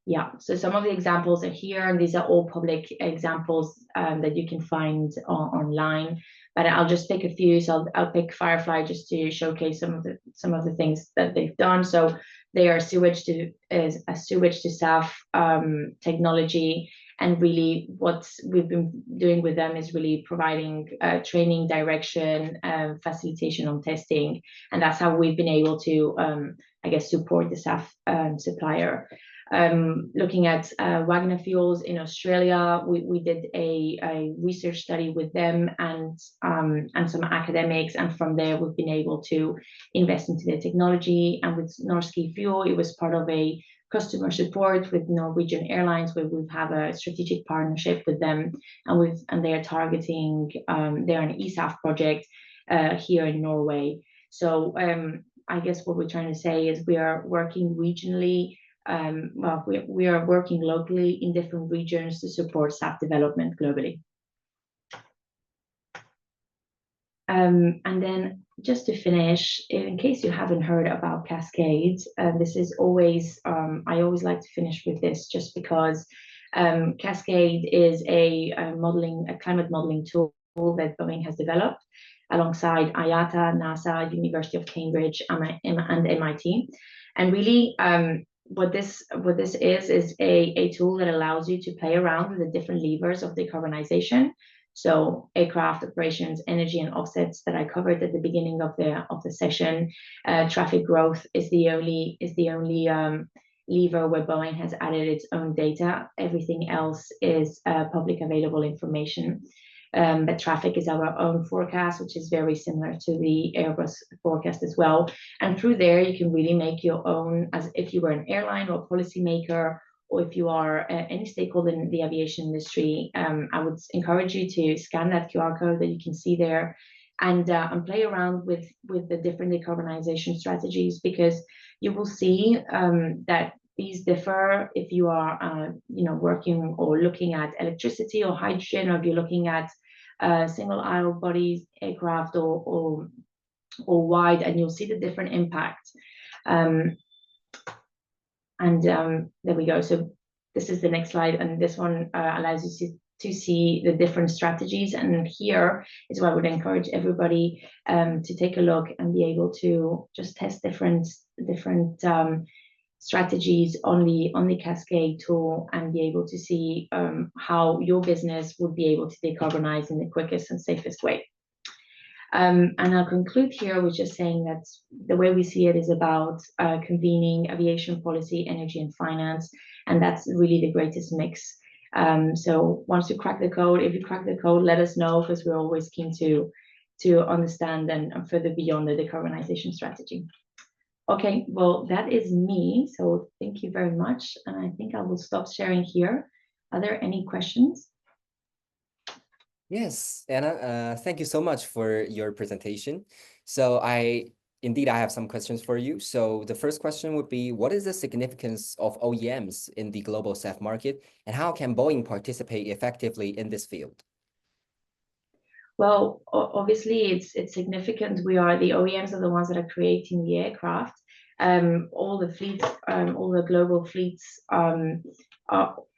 Yeah, so some of the examples are here, and these are all public examples that you can find online. But I'll just pick a few. So I'll pick Firefly just to showcase some of the things that they've done. So they are a sewage to SAF technology, and really what we've been doing with them is really providing training, direction, facilitation on testing, and that's how we've been able to support the SAF supplier. Looking at Wagner Fuels in Australia, we did a research study with them and some academics, and from there we've been able to invest into the technology. And with Norski Fuel, it was part of a customer support with Norwegian Airlines, where we have a strategic partnership with them, and they are targeting they're an eSAF project here in Norway. So I guess what we're trying to say is we are working regionally. We are working locally in different regions to support SAF development globally. And then just to finish, in case you haven't heard about Cascades, this is always, I always like to finish with this just because Cascade is a climate modeling tool that Boeing has developed alongside IATA, NASA, University of Cambridge, and MIT. And really, what this is a tool that allows you to play around with the different levers of decarbonization. So aircraft operations, energy, and offsets that I covered at the beginning of the session. Traffic growth is the only lever where Boeing has added its own data. Everything else is public available information. But traffic is our own forecast, which is very similar to the Airbus forecast as well. And through there, you can really make your own, as if you were an airline or a policymaker, or if you are any stakeholder in the aviation industry. I would encourage you to scan that QR code that you can see there and play around with the different decarbonization strategies, because you will see that these differ if you are working or looking at electricity or hydrogen, or if you're looking at single aisle bodies, aircraft, or wide, and you'll see the different impact. There we go. So this is the next slide, and this one allows you to see the different strategies. And here is where I would encourage everybody to take a look and be able to just test different strategies on the Cascade tool, and be able to see how your business would be able to decarbonize in the quickest and safest way. And I'll conclude here with just saying that the way we see it is about convening aviation policy, energy, and finance, and that's really the greatest mix. So once you crack the code, if you crack the code, let us know, because we're always keen to understand and further beyond the decarbonization strategy. Okay, well, that is me. So thank you very much. And I think I will stop sharing here. Are there any questions? Yes, Anna, thank you so much for your presentation. So indeed, I have some questions for you. So the first question would be, what is the significance of OEMs in the global SAF market, and how can Boeing participate effectively in this field? Well, obviously, it's significant. The OEMs are the ones that are creating the aircraft. All the fleets, all the global fleets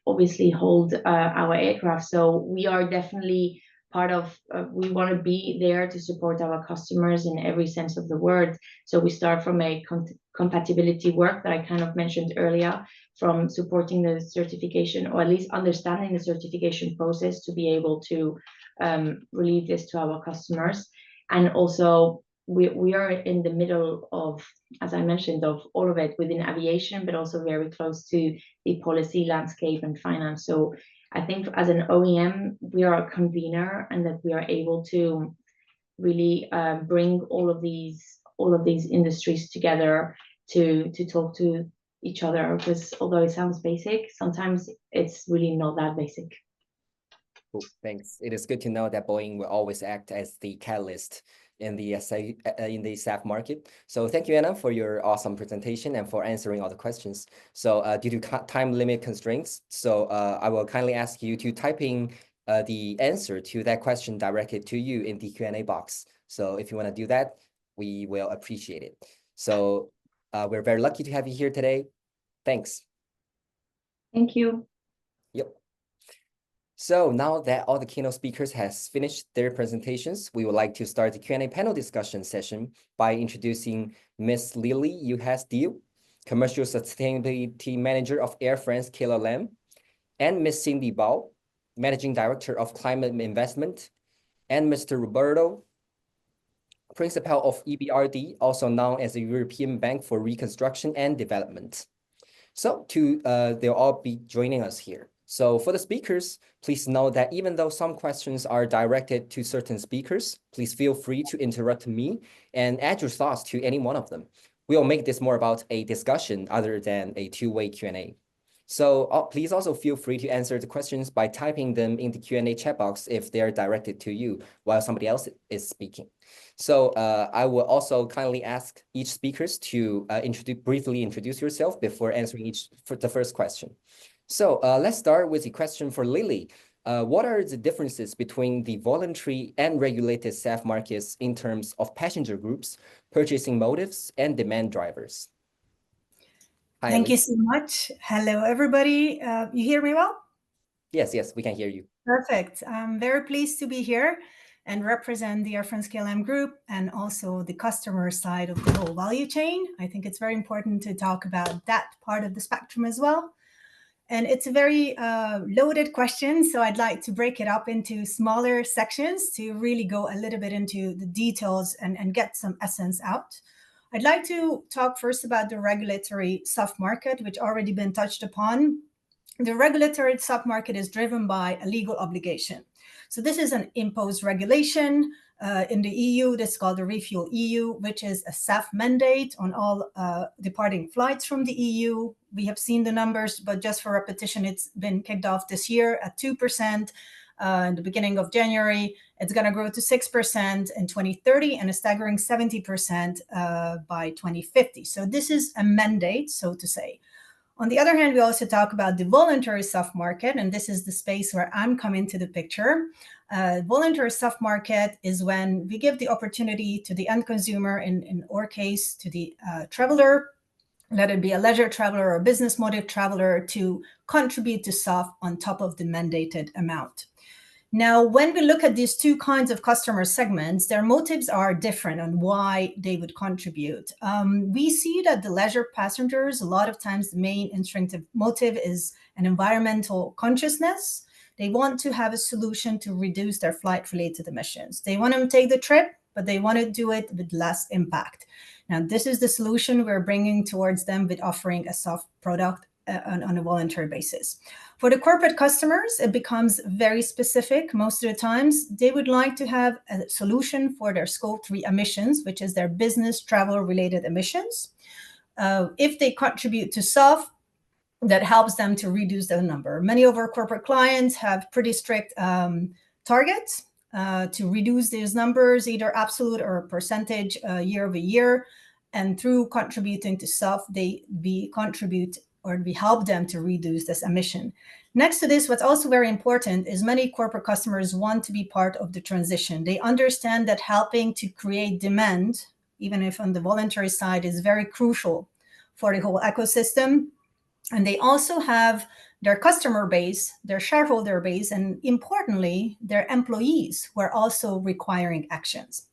obviously hold our aircraft. So we are definitely part of, we want to be there to support our customers in every sense of the word. So we start from a compatibility work that I kind of mentioned earlier, from supporting the certification, or at least understanding the certification process to be able to relieve this to our customers. And also we are in the middle of, as I mentioned, of all of it within aviation, but also very close to the policy landscape and finance. So I think as an OEM, we are a convener, and that we are able to really bring all of these industries together to talk to each other, because although it sounds basic, sometimes it's really not that basic. Cool, thanks. It is good to know that Boeing will always act as the catalyst in the SAF market. So thank you, Anna, for your awesome presentation and for answering all the questions. So due to time limit constraints, so I will kindly ask you to type in the answer to that question directed to you in the Q&A box. So if you want to do that, we will appreciate it. So we're very lucky to have you here today. Thanks. Thank you. Yep. So now that all the keynote speakers has finished their presentations, we would like to start the Q&A panel discussion session by introducing Ms. Lily Juhas-Diel, Commercial Sustainability Manager of Air France KLM, and Ms. Cindy Bao, Managing Director of Climate Investment, and Mr. Roberto, Principal of EBRD, also known as the European Bank for Reconstruction and Development. So they'll all be joining us here. So for the speakers, please know that even though some questions are directed to certain speakers, please feel free to interrupt me and add your thoughts to any one of them. We'll make this more about a discussion other than a two-way Q&A. So please also feel free to answer the questions by typing them in the Q&A chat box if they're directed to you while somebody else is speaking. So I will also kindly ask each speakers to briefly introduce yourself before answering the first question. So let's start with the question for Lily. What are the differences between the voluntary and regulated SAF markets in terms of passenger groups, purchasing motives, and demand drivers? Hi, Thank you Elise. so much. Hello, everybody. You hear me well? Yes, we can hear you. Perfect. I'm very pleased to be here and represent the Air France-KLM Group and also the customer side of the whole value chain. I think it's very important to talk about that part of the spectrum as well. And it's a very loaded question, so I'd like to break it up into smaller sections to really go a little bit into the details and get some essence out. I'd like to talk first about the regulatory SAF market, which already been touched upon. The regulatory SAF market is driven by a legal obligation. So this is an imposed regulation in the EU. This is called the Refuel EU, which is a SAF mandate on all departing flights from the EU. We have seen the numbers, but just for repetition, it's been kicked off this year at 2%. In the beginning of January, it's going to grow to 6% in 2030 and a staggering 70% by 2050. So this is a mandate, so to say. On the other hand, we also talk about the voluntary SAF market, and this is the space where I'm coming to the picture. Voluntary SAF market is when we give the opportunity to the end consumer, in our case, to the traveler, let it be a leisure traveler or a business motive traveler, to contribute to SAF on top of the mandated amount. Now, when we look at these two kinds of customer segments, their motives are different on why they would contribute. We see that the leisure passengers, a lot of times the main instinctive motive is an environmental consciousness. They want to have a solution to reduce their flight-related emissions. They want to take the trip, but they want to do it with less impact. Now, this is the solution we're bringing towards them with offering a SAF product on a voluntary basis. For the corporate customers, it becomes very specific. Most of the times, they would like to have a solution for their Scope 3 emissions, which is their business travel-related emissions. If they contribute to SAF, that helps them to reduce their number. Many of our corporate clients have pretty strict targets to reduce these numbers, either absolute or percentage year over year. And through contributing to SAF, we contribute or we help them to reduce this emission. Next to this, what's also very important is many corporate customers want to be part of the transition. They understand that helping to create demand, even if on the voluntary side, is very crucial for the whole ecosystem. And they also have their customer base, their shareholder base, and importantly, their employees who are also requiring actions.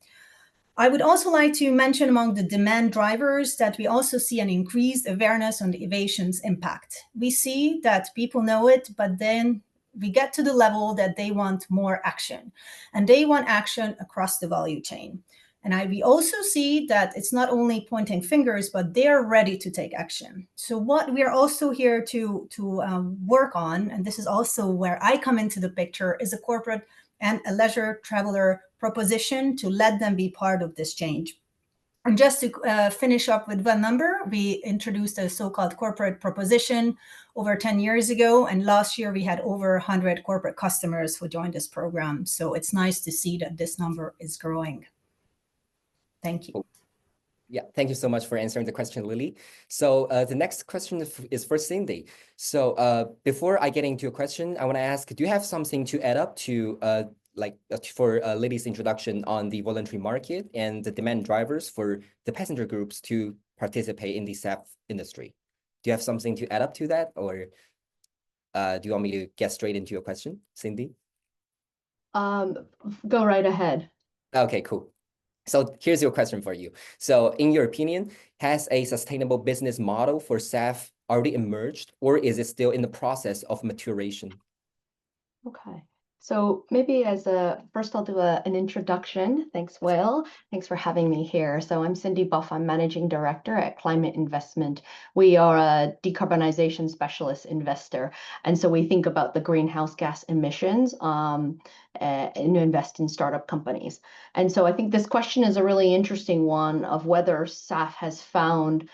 I would also like to mention among the demand drivers that we also see an increased awareness on the aviation's impact. We see that people know it, but then we get to the level that they want more action, and they want action across the value chain. And we also see that it's not only pointing fingers, but they are ready to take action. So what we are also here to work on, and this is also where I come into the picture, is a corporate and a leisure traveler proposition to let them be part of this change. And just to finish up with one number, we introduced a so-called corporate proposition over 10 years ago. And last year, we had over 100 corporate customers who joined this program. So it's nice to see that this number is growing. Thank you. Yeah, thank you so much for answering the question, Lily. So the next question is for Cindy. So before I get into a question, I want to ask, do you have something to add up to for Lily's introduction on the voluntary market and the demand drivers for the passenger groups to participate in the SAF industry? Do you have something to add up to that, or do you want me to get straight into your question, Cindy? Go right ahead. Okay, cool. So here's your question for you. So in your opinion, has a sustainable business model for SAF already emerged, or is it still in the process of maturation? Okay. So maybe first I'll do an introduction. Thanks, Will. Thanks for having me here. So I'm Cindy Buff. I'm Managing Director at Climate Investment. We are a decarbonization specialist investor. And so we think about the greenhouse gas emissions and invest in startup companies. And so I think this question is a really interesting one of whether SAF has found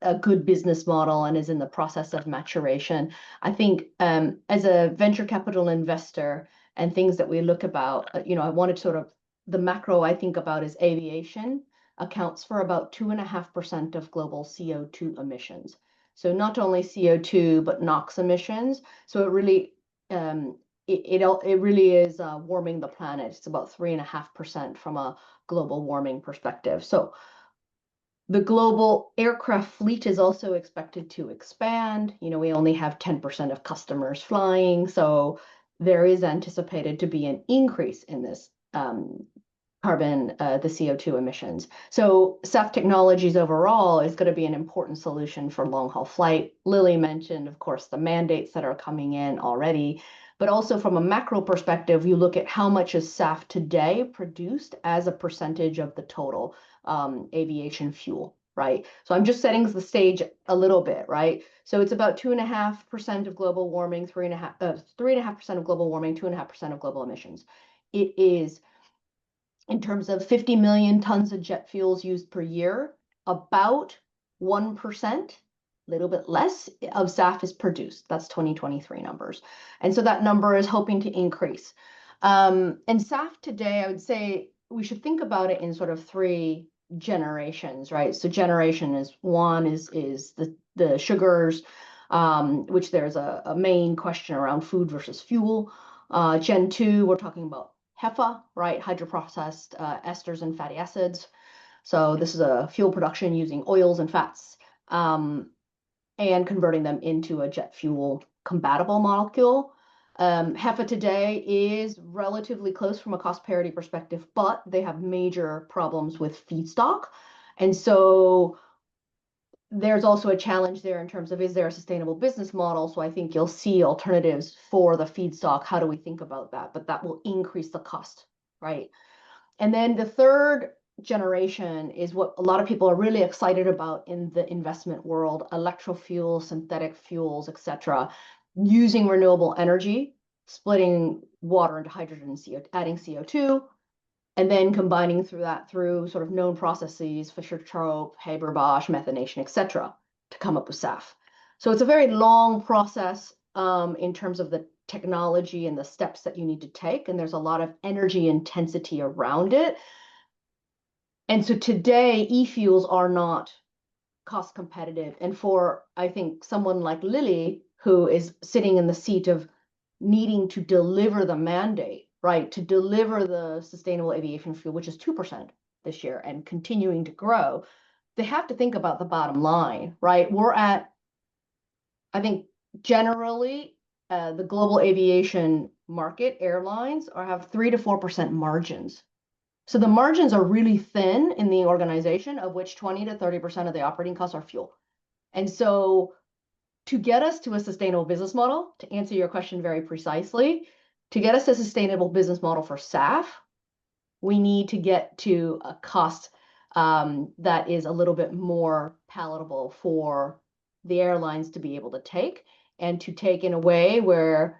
a good business model and is in the process of maturation. I think as a venture capital investor and things that we look about, I wanted sort of the macro I think about is aviation accounts for about 2.5% of global CO2 emissions. So not only CO2, but NOx emissions. So it really it really is warming the planet. It's about 3.5% from a global warming perspective. So the global aircraft fleet is also expected to expand. You know, we only have 10% of customers flying, so there is anticipated to be an increase in this carbon, the CO2 emissions. So SAF technologies overall is going to be an important solution for long-haul flight. Lily mentioned, of course, the mandates that are coming in already, but also from a macro perspective, you look at how much is SAF today produced as a percentage of the total aviation fuel, right? So I'm just setting the stage a little bit, right? So it's about 2.5% of global warming, 3.5% of global warming, 2.5% of global emissions. It is, in terms of 50 million tons of jet fuels used per year, about 1%, a little bit less, of SAF is produced. That's 2023 numbers. And so that number is hoping to increase. And SAF today, I would say we should think about it in sort of 3 generations, right? So generation is one is the sugars, which there's a main question around food versus fuel. Gen 2, we're talking about HEFA, right? Hydroprocessed esters and fatty acids. So this is a fuel production using oils and fats and converting them into a jet fuel compatible molecule. HEFA today is relatively close from a cost parity perspective, but they have major problems with feedstock. And so there's also a challenge there in terms of, is there a sustainable business model? So I think you'll see alternatives for the feedstock. How do we think about that? But that will increase the cost, right? And then the third generation is what a lot of people are really excited about in the investment world: electrofuels, synthetic fuels, etc., using renewable energy, splitting water into hydrogen and CO, adding CO2, and then combining through sort of known processes, Fischer-Tropsch, Haber-Bosch, methanation, etc., to come up with SAF. So it's a very long process in terms of the technology and the steps that you need to take, and there's a lot of energy intensity around it. And so today, e-fuels are not cost competitive. And for, I think, someone like Lily, who is sitting in the seat of needing to deliver the mandate, right, to deliver the sustainable aviation fuel, which is 2% this year and continuing to grow, they have to think about the bottom line, right? We're at, I think, generally, the global aviation market, airlines, have 3 to 4% margins. So the margins are really thin in the organization, of which 20 to 30% of the operating costs are fuel. And so to get us to a sustainable business model, to answer your question very precisely, to get us a sustainable business model for SAF, we need to get to a cost that is a little bit more palatable for the airlines to be able to take, and to take in a way where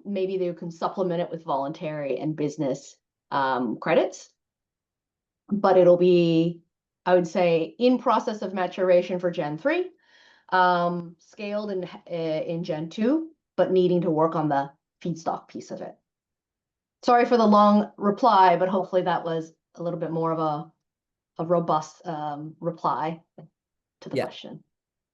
maybe they can supplement it with voluntary and business credits. But it'll be, I would say, in process of maturation for Gen 3, scaled in Gen 2, but needing to work on the feedstock piece of it. Sorry for the long reply, but hopefully that was a little bit more of a robust reply to the question.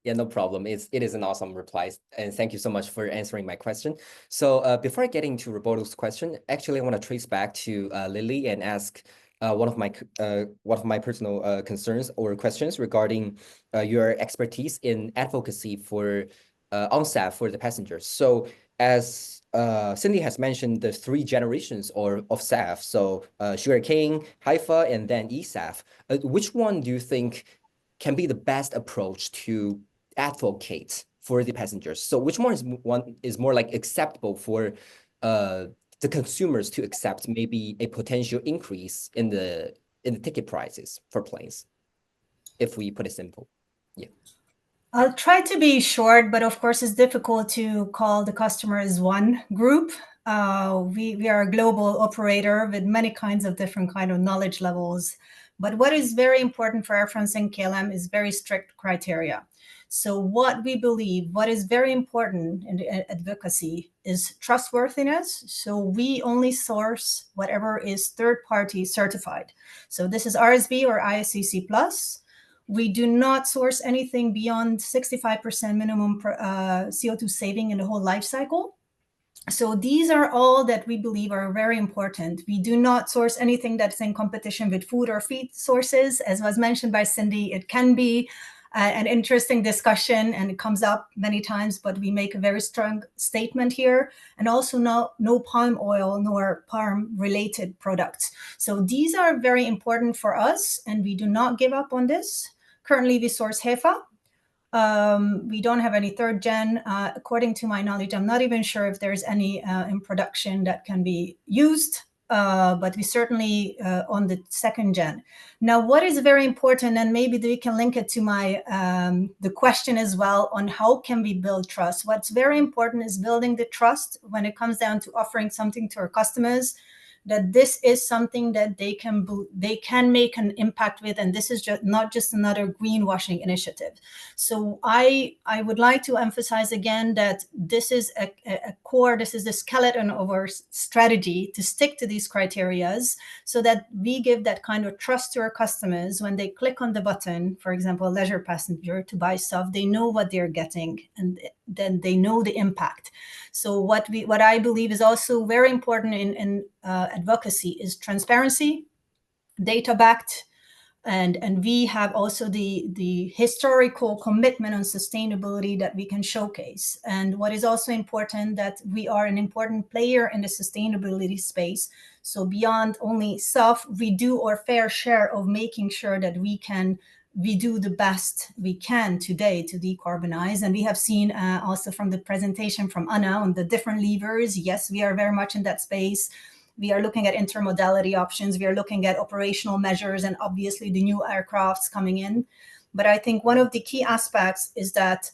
Yeah, no problem. It is an awesome reply, and thank you so much for answering my question. So before I get into Roberto's question, actually I want to trace back to Lily and ask one of my personal concerns or questions regarding your expertise in advocacy for on SAF for the passengers. So as Cindy has mentioned, the 3 generations of SAF, so sugarcane, HEFA, and then eSAF. Which one do you think can be the best approach to advocate for the passengers? So which one is more like acceptable for the consumers to accept maybe a potential increase in the ticket prices for planes, if we put it simple? Yeah. I'll try to be short, but of course it's difficult to call the customers one group. We are a global operator with many kinds of different kind of knowledge levels. But what is very important for Air France and KLM is very strict criteria. So what we believe, what is very important in advocacy is trustworthiness. So we only source whatever is third-party certified. So this is RSB or ISCC Plus. We do not source anything beyond 65% minimum CO2 saving in the whole life cycle. So these are all that we believe are very important. We do not source anything that's in competition with food or feed sources. As was mentioned by Cindy, it can be an interesting discussion and it comes up many times, but we make a very strong statement here. And also no palm oil nor palm related products. So these are very important for us and we do not give up on this. Currently we source HEFA. We don't have any third gen. According to my knowledge, I'm not even sure if there's any in production that can be used, but we certainly on the second gen. Now, what is very important, and maybe we can link it to my the question as well on how can we build trust. What's very important is building the trust when it comes down to offering something to our customers, that this is something that they can make an impact with, and this is just not just another greenwashing initiative. So I would like to emphasize again that this is a core, this is the skeleton of our strategy to stick to these criterias so that we give that kind of trust to our customers when they click on the button, for example, a leisure passenger to buy stuff, they know what they're getting and then they know the impact. So what I believe is also very important in advocacy is transparency, data-backed, and we have also the historical commitment on sustainability that we can showcase. And what is also important, that we are an important player in the sustainability space. So beyond only SAF, we do our fair share of making sure that we do the best we can today to decarbonize. And we have seen also from the presentation from Anna on the different levers. Yes, we are very much in that space. We are looking at intermodality options. We are looking at operational measures and obviously the new aircrafts coming in. But I think one of the key aspects is that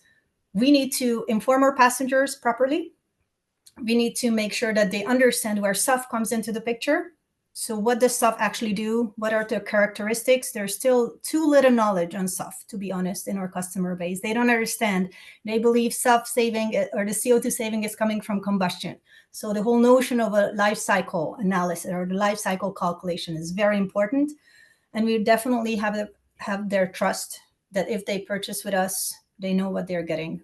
we need to inform our passengers properly. We need to make sure that they understand where SAF comes into the picture. So what does SAF actually do? What are the characteristics? There's still too little knowledge on SAF, to be honest, in our customer base. They don't understand. They believe SAF saving or the CO2 saving is coming from combustion. So the whole notion of a life cycle analysis or the life cycle calculation is very important. And we definitely have their trust that if they purchase with us, they know what they're getting.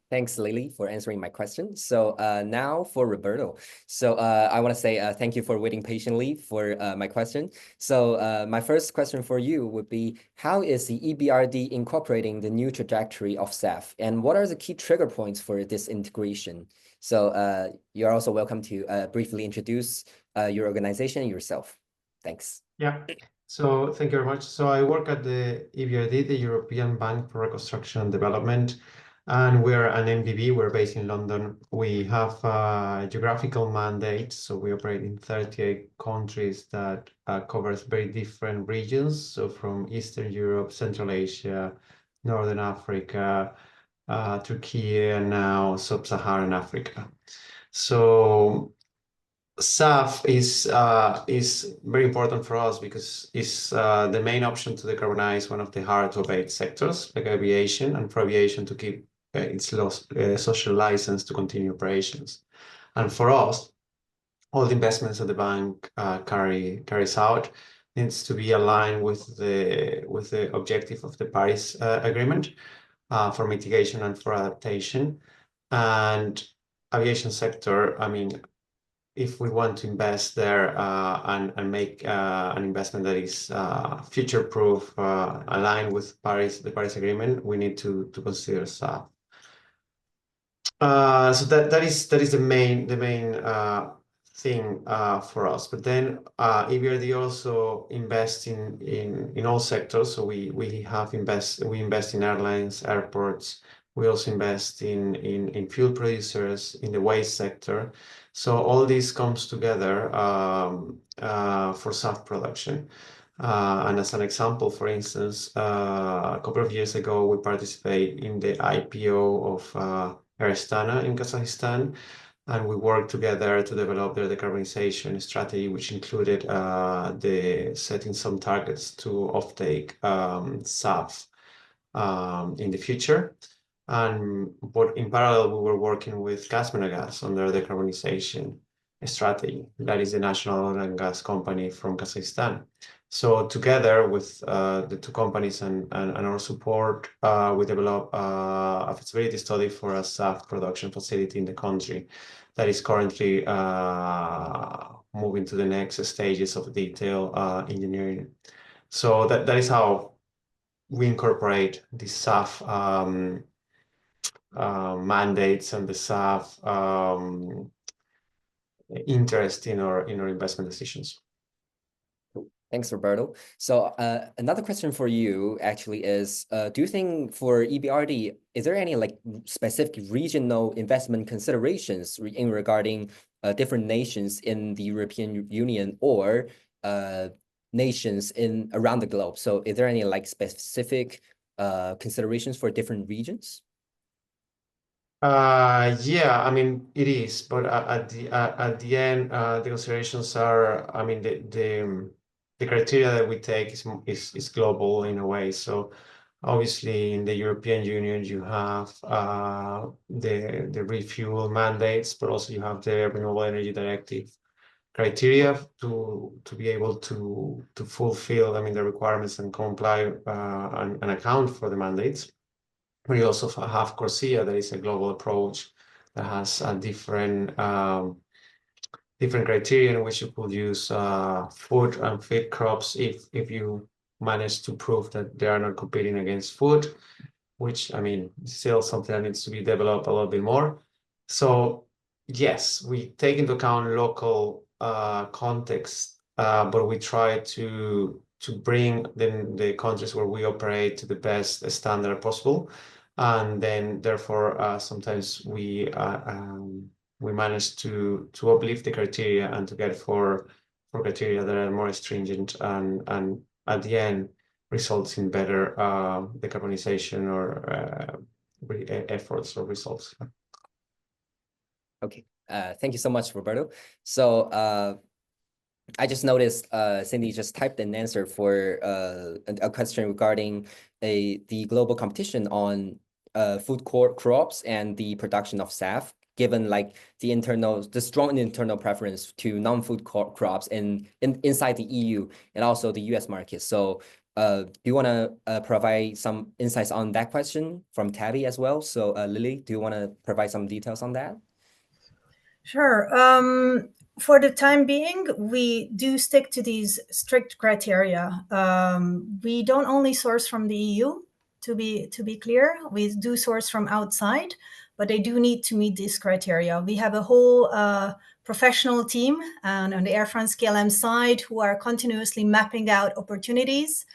Thanks, Lily, for answering my question. So now for Roberto. So I want to say thank you for waiting patiently for my question. So my first question for you would be, how is the EBRD incorporating the new trajectory of SAF? And what are the key trigger points for this integration? So you're also welcome to briefly introduce your organization and yourself. Thanks. Yeah. So thank you very much. So I work at the EBRD, the European Bank for Reconstruction and Development. And we're an MBB, we're based in London. We have a geographical mandate, so we operate in 38 countries that covers very different regions. So from Eastern Europe, Central Asia, Northern Africa, Turkey, and now Sub-Saharan Africa. So SAF is very important for us because it's the main option to decarbonize one of the hard to abate sectors like aviation, and for aviation to keep its social license to continue operations. And for us, all the investments that the bank carries out needs to be aligned with the objective of the Paris Agreement for mitigation and for adaptation. And aviation sector, I mean, if we want to invest there and make an investment that is future-proof, aligned with the Paris Agreement, we need to consider SAF. So that is the main thing for us. But then EBRD also invests in all sectors. So we invest in airlines, airports. We also invest in fuel producers, in the waste sector. So all this comes together for SAF production. And as an example, for instance, a couple of years ago, we participated in the IPO of Air Astana in Kazakhstan, and we worked together to develop their decarbonization strategy, which included the setting some targets to offtake SAF in the future. But in parallel, we were working with Gas on their decarbonization strategy. That is the national oil and gas company from Kazakhstan. So together with the two companies and our support, we developed a feasibility study for a SAF production facility in the country that is currently moving to the next stages of detail engineering. So that is how we incorporate the SAF mandates and the SAF interest in our investment decisions. Thanks, Roberto. So another question for you actually is, do you think for EBRD, is there any like specific regional investment considerations in regarding different nations in the European Union or nations around the globe? So is there any like specific considerations for different regions? Yeah, I mean it is, but at the end, the considerations are, I mean, the criteria that we take is global in a way. So obviously in the European Union you have the refuel mandates, but also you have the Renewable Energy Directive criteria to be able to fulfill, I mean, the requirements and comply and account for the mandates. We also have CORSIA, that is a global approach that has a different criteria in which you could use food and feed crops if you manage to prove that they are not competing against food, which, I mean, still something that needs to be developed a little bit more. So yes, we take into account local context, but we try to bring the countries where we operate to the best standard possible, and then therefore sometimes we manage to uplift the criteria and to get for criteria that are more stringent and at the end results in better decarbonization or efforts or results. Okay, thank you so much, Roberto. So I just noticed Cindy just typed an answer for a question regarding the global competition on food crops and the production of SAF, given like the strong internal preference to non-food crops inside the EU and also the US market. So do you want to provide some insights on that question from Tabby as well? So Lily, do you want to provide some details on that? Sure. For the time being, we do stick to these strict criteria. We don't only source from the EU, to be clear. We do source from outside, but they do need to meet these criteria. We have a whole professional team on the Air France-KLM side who are continuously mapping out opportunities.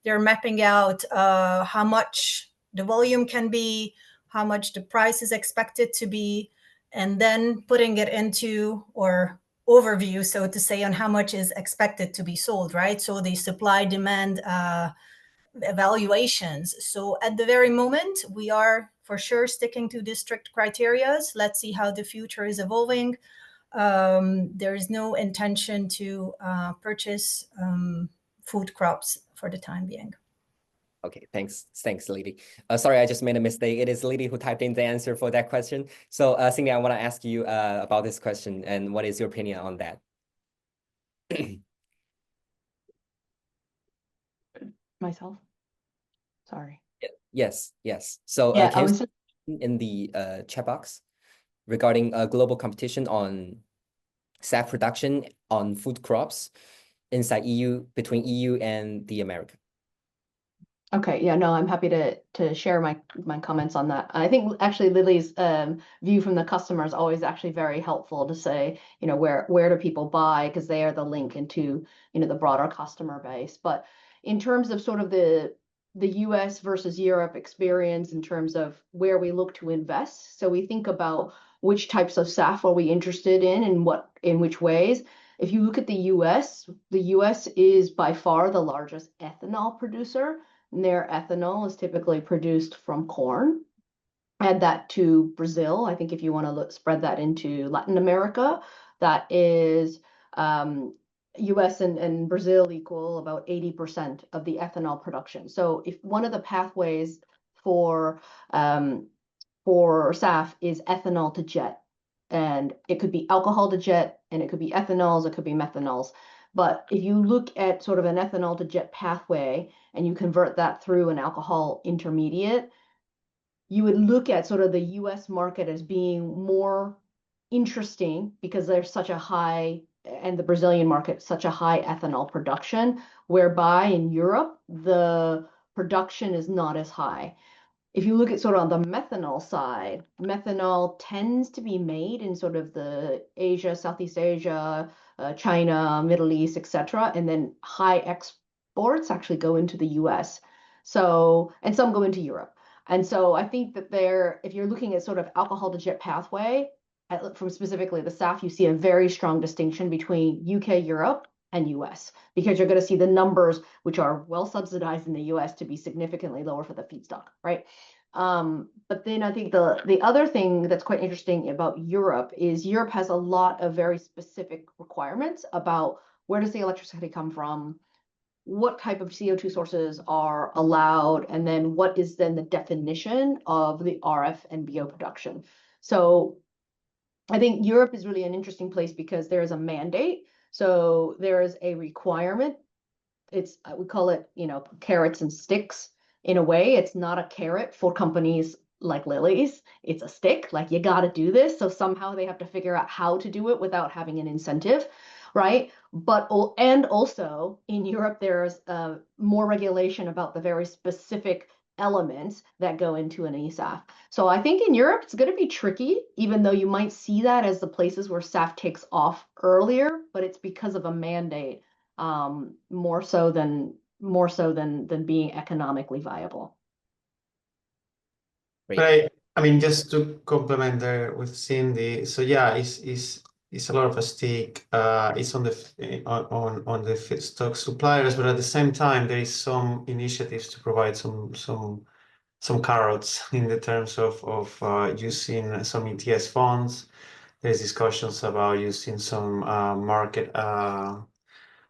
They're mapping out how much the volume can be, how much the price is expected to be, and then putting it into or overview, so to say, on how much is expected to be sold, right? So the supply demand evaluations. So at the very moment, we are for sure sticking to the strict criteria. Let's see how the future is evolving. There is no intention to purchase food crops for the time being. Okay, thanks, Lily. Sorry, I just made a mistake. It is Lily who typed in the answer for that question. So, Cindy, I want to ask you about this question and what is your opinion on that? Myself? Sorry. Yes. So, Yeah, can you in the chat box regarding global competition on SAF production on food crops inside EU, between EU and the America? Okay, yeah, no, I'm happy to share my comments on that. I think actually Lily's view from the customer is always actually very helpful to say, you know, where do people buy, because they are the link into, you know, the broader customer base. But in terms of sort of the US versus Europe experience in terms of where we look to invest, so we think about which types of SAF are we interested in which ways. If you look at the US is by far the largest ethanol producer. And their ethanol is typically produced from corn. Add that to Brazil. I think if you want to spread that into Latin America, that is US and Brazil equal about 80% of the ethanol production. So if one of the pathways for SAF is ethanol to jet, and it could be alcohol to jet, and it could be ethanols, it could be methanols. But if you look at sort of an ethanol to jet pathway and you convert that through an alcohol intermediate, you would look at sort of the US market as being more interesting because there's such a high, and the Brazilian market, such a high ethanol production, whereby in Europe, the production is not as high. If you look at sort of on the methanol side, methanol tends to be made in sort of the Asia, Southeast Asia, China, Middle East, etc. And then high exports actually go into the US. So, and some go into Europe. And so I think that if you're looking at sort of alcohol to jet pathway, from specifically the SAF, you see a very strong distinction between UK, Europe, and US, because you're going to see the numbers, which are well subsidized in the US, to be significantly lower for the feedstock, right? But then I think the other thing that's quite interesting about Europe is Europe has a lot of very specific requirements about where does the electricity come from, what type of CO2 sources are allowed, and then what is then the definition of the RF and BO production. So I think Europe is really an interesting place because there is a mandate. So there is a requirement. We call it, carrots and sticks in a way. It's not a carrot for companies like Lily's. It's a stick, like you got to do this. So somehow they have to figure out how to do it without having an incentive, right? And also in Europe, there's more regulation about the very specific elements that go into an eSAF. So I think in Europe, it's going to be tricky, even though you might see that as the places where SAF takes off earlier, but it's because of a mandate, more so than being economically viable. Great. But I mean, just to complement there with Cindy, so yeah, it's a lot of a stick. It's on the feedstock suppliers, but at the same time, there is some initiatives to provide some carrots in the terms of using some ETS funds. There's discussions about using some market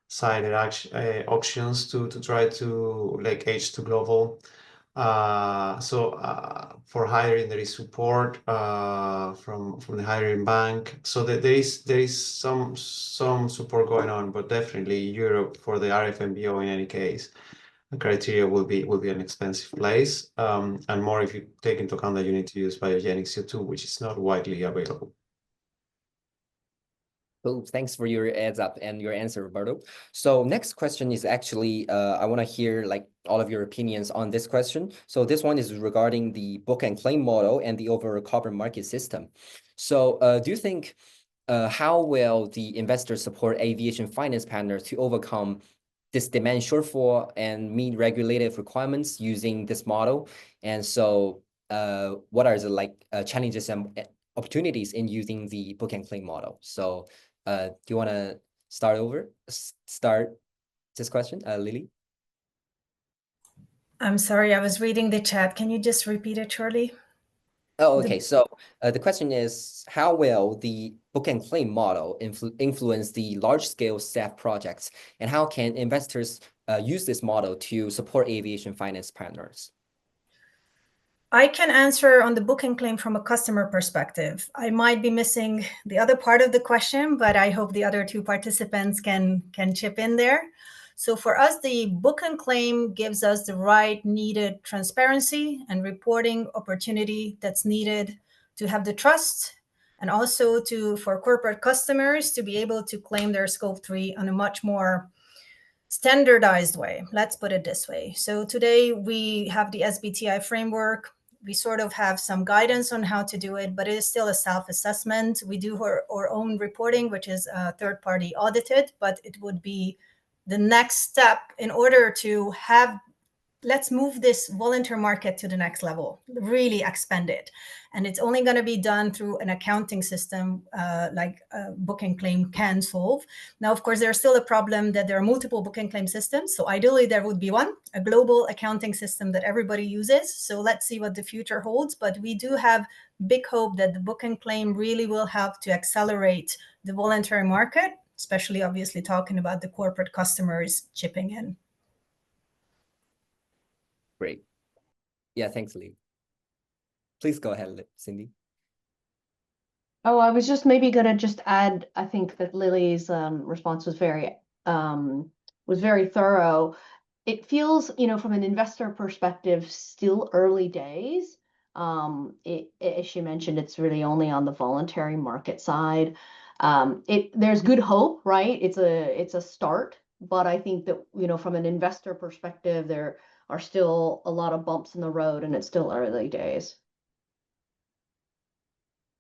sided auctions to try to like H2Global. For hiring, there is support from the hiring bank. So there is some support going on, but definitely Europe for the RFNBO in any case, the criteria will be an expensive place, and more if you take into account that you need to use biogenic CO2, which is not widely available. Cool. Thanks for your heads up and your answer, Roberto. So next question is actually, I want to hear like all of your opinions on this question. So this one is regarding the book and claim model and the overall carbon market system. So do you think how will the investors support aviation finance partners to overcome this demand shortfall and meet regulated requirements using this model? And so what are the challenges and opportunities in using the book and claim model? So do you want to start this question, Lily? I'm sorry, I was reading the chat. Can you just repeat it, Charlie? Oh, okay. So the question is, how will the book and claim model influence the large-scale SAF projects, and how can investors use this model to support aviation finance partners? I can answer on the book and claim from a customer perspective. I might be missing the other part of the question, but I hope the other two participants can chip in there. So for us, the book and claim gives us the right needed transparency and reporting opportunity that's needed to have the trust, and also for corporate customers to be able to claim their Scope 3 on a much more standardized way. Let's put it this way. So today we have the SBTi framework. We sort of have some guidance on how to do it, but it is still a self-assessment. We do our own reporting, which is third-party audited, but it would be the next step in order to have, let's move this volunteer market to the next level, really expand it. And it's only going to be done through an accounting system like book and claim can solve. Now, of course, there's still a problem that there are multiple book and claim systems. So ideally, there would be a global accounting system that everybody uses. So let's see what the future holds. But we do have big hope that the book and claim really will help to accelerate the voluntary market, especially obviously talking about the corporate customers chipping in. Great. Yeah, thanks, Lee. Please go ahead, Cindy. Oh, I was just maybe going to just add, I think that Lily's response was very was very thorough. It feels, from an investor perspective, still early days. As she mentioned, it's really only on the voluntary market side. There's good hope, right? It's a start, but I think that, from an investor perspective, there are still a lot of bumps in the road, and it's still early days.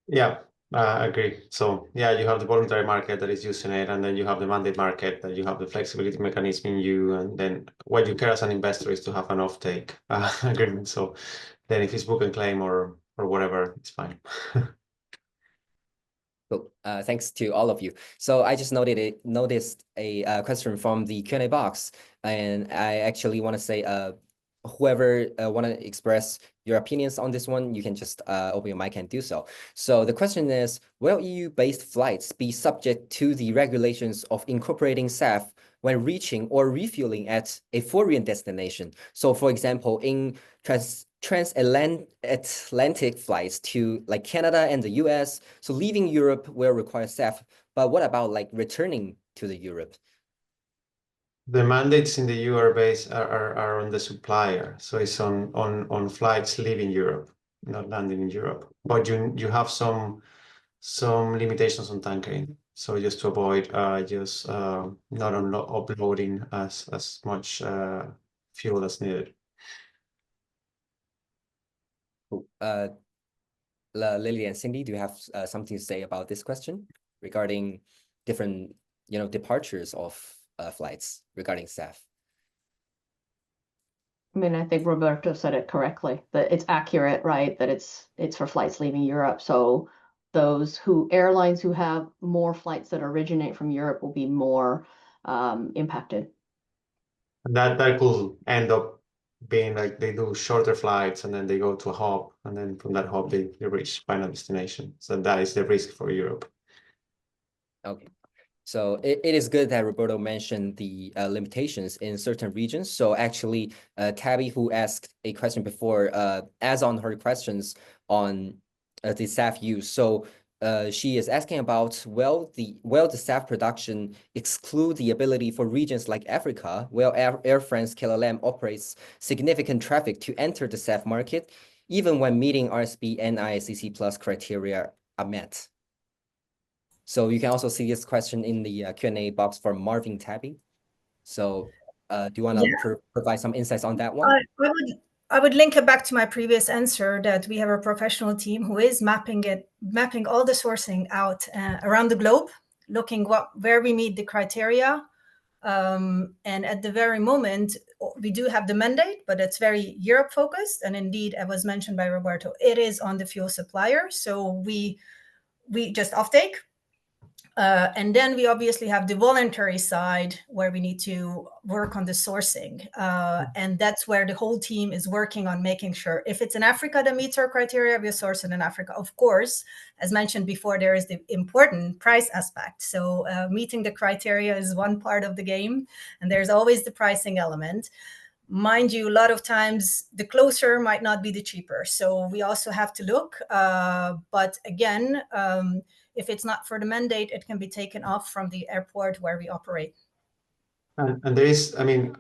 Yeah, I agree. So yeah, you have the voluntary market that is using it, and then you have the mandate market that you have the flexibility mechanism in you, and then what you care as an investor is to have an offtake agreement. So then if it's book and claim or whatever, it's fine. Cool. Thanks to all of you. So I just noticed a question from the Q&A box, and I actually want to say, whoever want to express your opinions on this one, you can just open your mic and do so. So the question is, will EU-based flights be subject to the regulations of incorporating SAF when reaching or refueling at a foreign destination? So for example, in transatlantic flights to like Canada and the US, so leaving Europe will require SAF, but what about like returning to the Europe? The mandates in the EU are on the supplier, so it's on flights leaving Europe, not landing in Europe. But you have some limitations on tankering, so just to avoid not uploading as much fuel as needed. Cool. Lily and Cindy, do you have something to say about this question regarding different departures of flights regarding SAF? I mean, I think Roberto said it correctly, that it's accurate, right? That it's for flights leaving Europe. So those airlines who have more flights that originate from Europe will be more impacted. That could end up being like they do shorter flights and then they go to a hub, and then from that hub they reach final destination. So that is the risk for Europe. Okay. So it is good that Roberto mentioned the limitations in certain regions. So actually, Tabby, who asked a question before, adds on her questions on the SAF use. So she is asking about, will the SAF production exclude the ability for regions like Africa, where Air France KLM operates significant traffic to enter the SAF market, even when meeting RSB and ISCC plus criteria are met? So you can also see this question in the Q&A box for Marvin Tabby. So do you want to provide some insights on that one? I would link it back to my previous answer that we have a professional team who is mapping all the sourcing out around the globe, looking where we meet the criteria. And at the very moment, we do have the mandate, but it's very Europe focused. And indeed, as was mentioned by Roberto, it is on the fuel supplier. So we just offtake. And then we obviously have the voluntary side where we need to work on the sourcing. And that's where the whole team is working on making sure if it's in Africa that meets our criteria, we source it in Africa. Of course, as mentioned before, there is the important price aspect. So meeting the criteria is one part of the game, and there's always the pricing element. Mind you, a lot of times the closer might not be the cheaper. So we also have to look. But again, if it's not for the mandate, it can be taken off from the airport where we operate. And there is, I mean,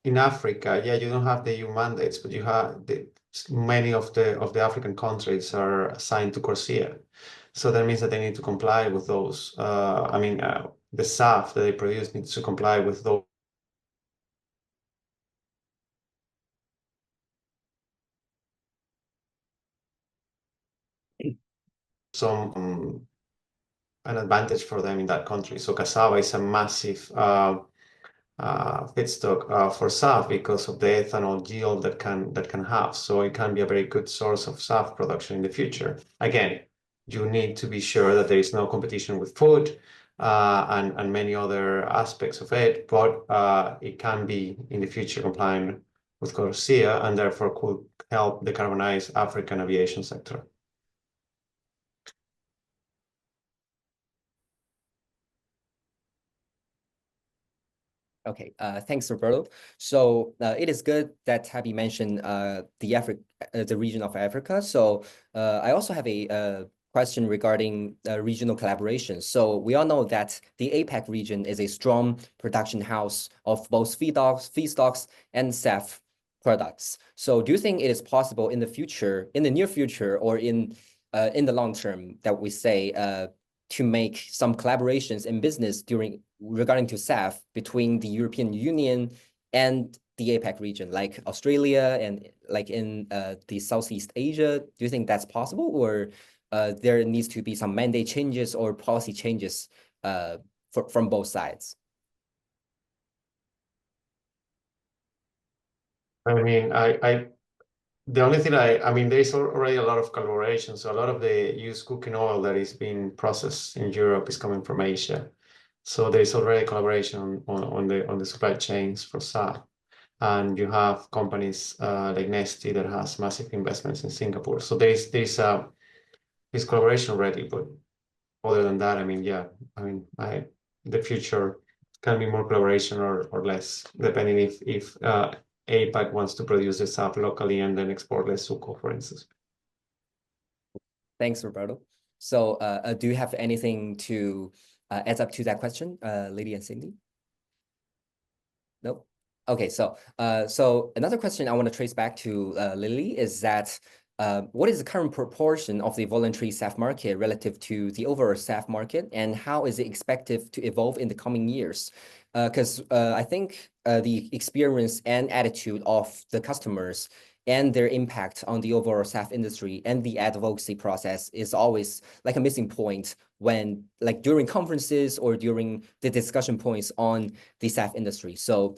in Africa, you don't have the EU mandates, but you have many of the African countries are assigned to CORSIA. So that means that they need to comply with those. The SAF that they produce needs to comply with those. Some an advantage for them in that country. So cassava is a massive feedstock for SAF because of the ethanol yield that can have. So it can be a very good source of SAF production in the future. Again, you need to be sure that there is no competition with food and many other aspects of it, but it can be in the future compliant with CORSIA and therefore could help decarbonize African aviation sector. Okay, thanks, Roberto. So it is good that Tabby mentioned the region of Africa. So I also have a question regarding regional collaboration. So we all know that the APAC region is a strong production house of both feedstocks and SAF products. So do you think it is possible in the future, in the near future, or in the long term, that we say to make some collaborations in business regarding to SAF between the European Union and the APAC region, like Australia and like in the Southeast Asia? Do you think that's possible, or there needs to be some mandate changes or policy changes from both sides? I mean, the only thing I mean, there's already a lot of collaboration. So a lot of the used cooking oil that is being processed in Europe is coming from Asia. So there's already collaboration on the supply chains for SAF. And you have companies like Neste that has massive investments in Singapore. So there's collaboration already. But other than that, I mean, yeah, I mean, the future can be more collaboration or less, depending if APAC wants to produce the SAF locally and then export less suco, for instance. Thanks, Roberto. So do you have anything to add up to that question, Lily and Cindy? Nope. Okay, so another question I want to trace back to Lily is that what is the current proportion of the voluntary SAF market relative to the overall SAF market, and how is it expected to evolve in the coming years? Because I think the experience and attitude of the customers and their impact on the overall SAF industry and the advocacy process is always like a missing point when, like, during conferences or during the discussion points on the SAF industry. So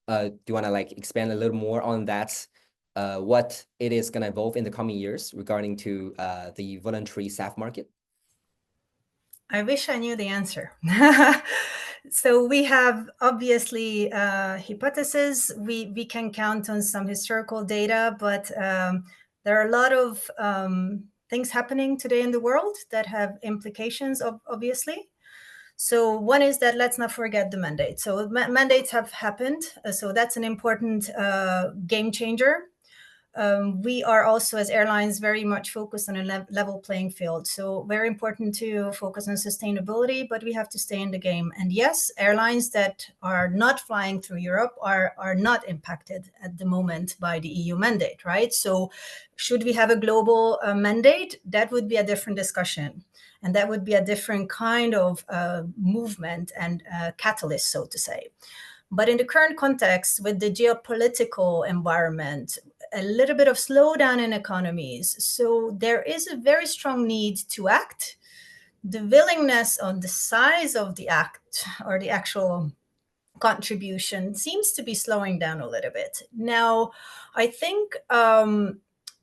do you want to like expand a little more on that, what it is going to evolve in the coming years regarding to the voluntary SAF market? I wish I knew the answer. So we have obviously hypotheses. We can count on some historical data, but there are a lot of things happening today in the world that have implications, obviously. So one is that let's not forget the mandate. So mandates have happened. So that's an important game changer. We are also, as airlines, very much focused on a level playing field. So very important to focus on sustainability, but we have to stay in the game. And yes, airlines that are not flying through Europe are not impacted at the moment by the EU mandate, right? So should we have a global mandate? That would be a different discussion. And that would be a different kind of movement and catalyst, so to say. But in the current context, with the geopolitical environment, a little bit of slowdown in economies, so there is a very strong need to act. The willingness on the size of the act or the actual contribution seems to be slowing down a little bit. Now, I think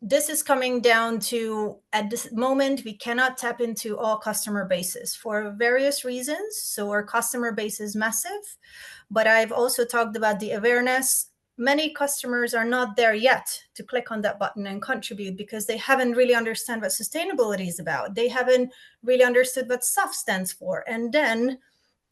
this is coming down to, at this moment, we cannot tap into all customer bases for various reasons. So our customer base is massive, but I've also talked about the awareness. Many customers are not there yet to click on that button and contribute because they haven't really understood what sustainability is about. They haven't really understood what SAF stands for. And then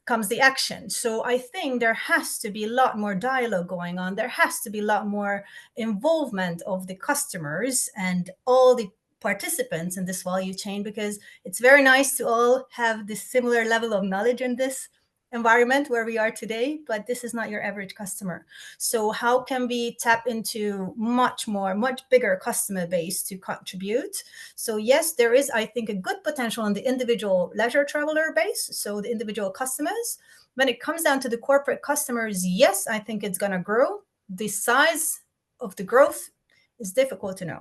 comes the action. So I think there has to be a lot more dialogue going on. There has to be a lot more involvement of the customers and all the participants in this value chain, because it's very nice to all have this similar level of knowledge in this environment where we are today, but this is not your average customer. So how can we tap into much bigger customer base to contribute? So yes, there is, I think, a good potential in the individual leisure traveler base, so the individual customers. When it comes down to the corporate customers, yes, I think it's going to grow. The size of the growth is difficult to know.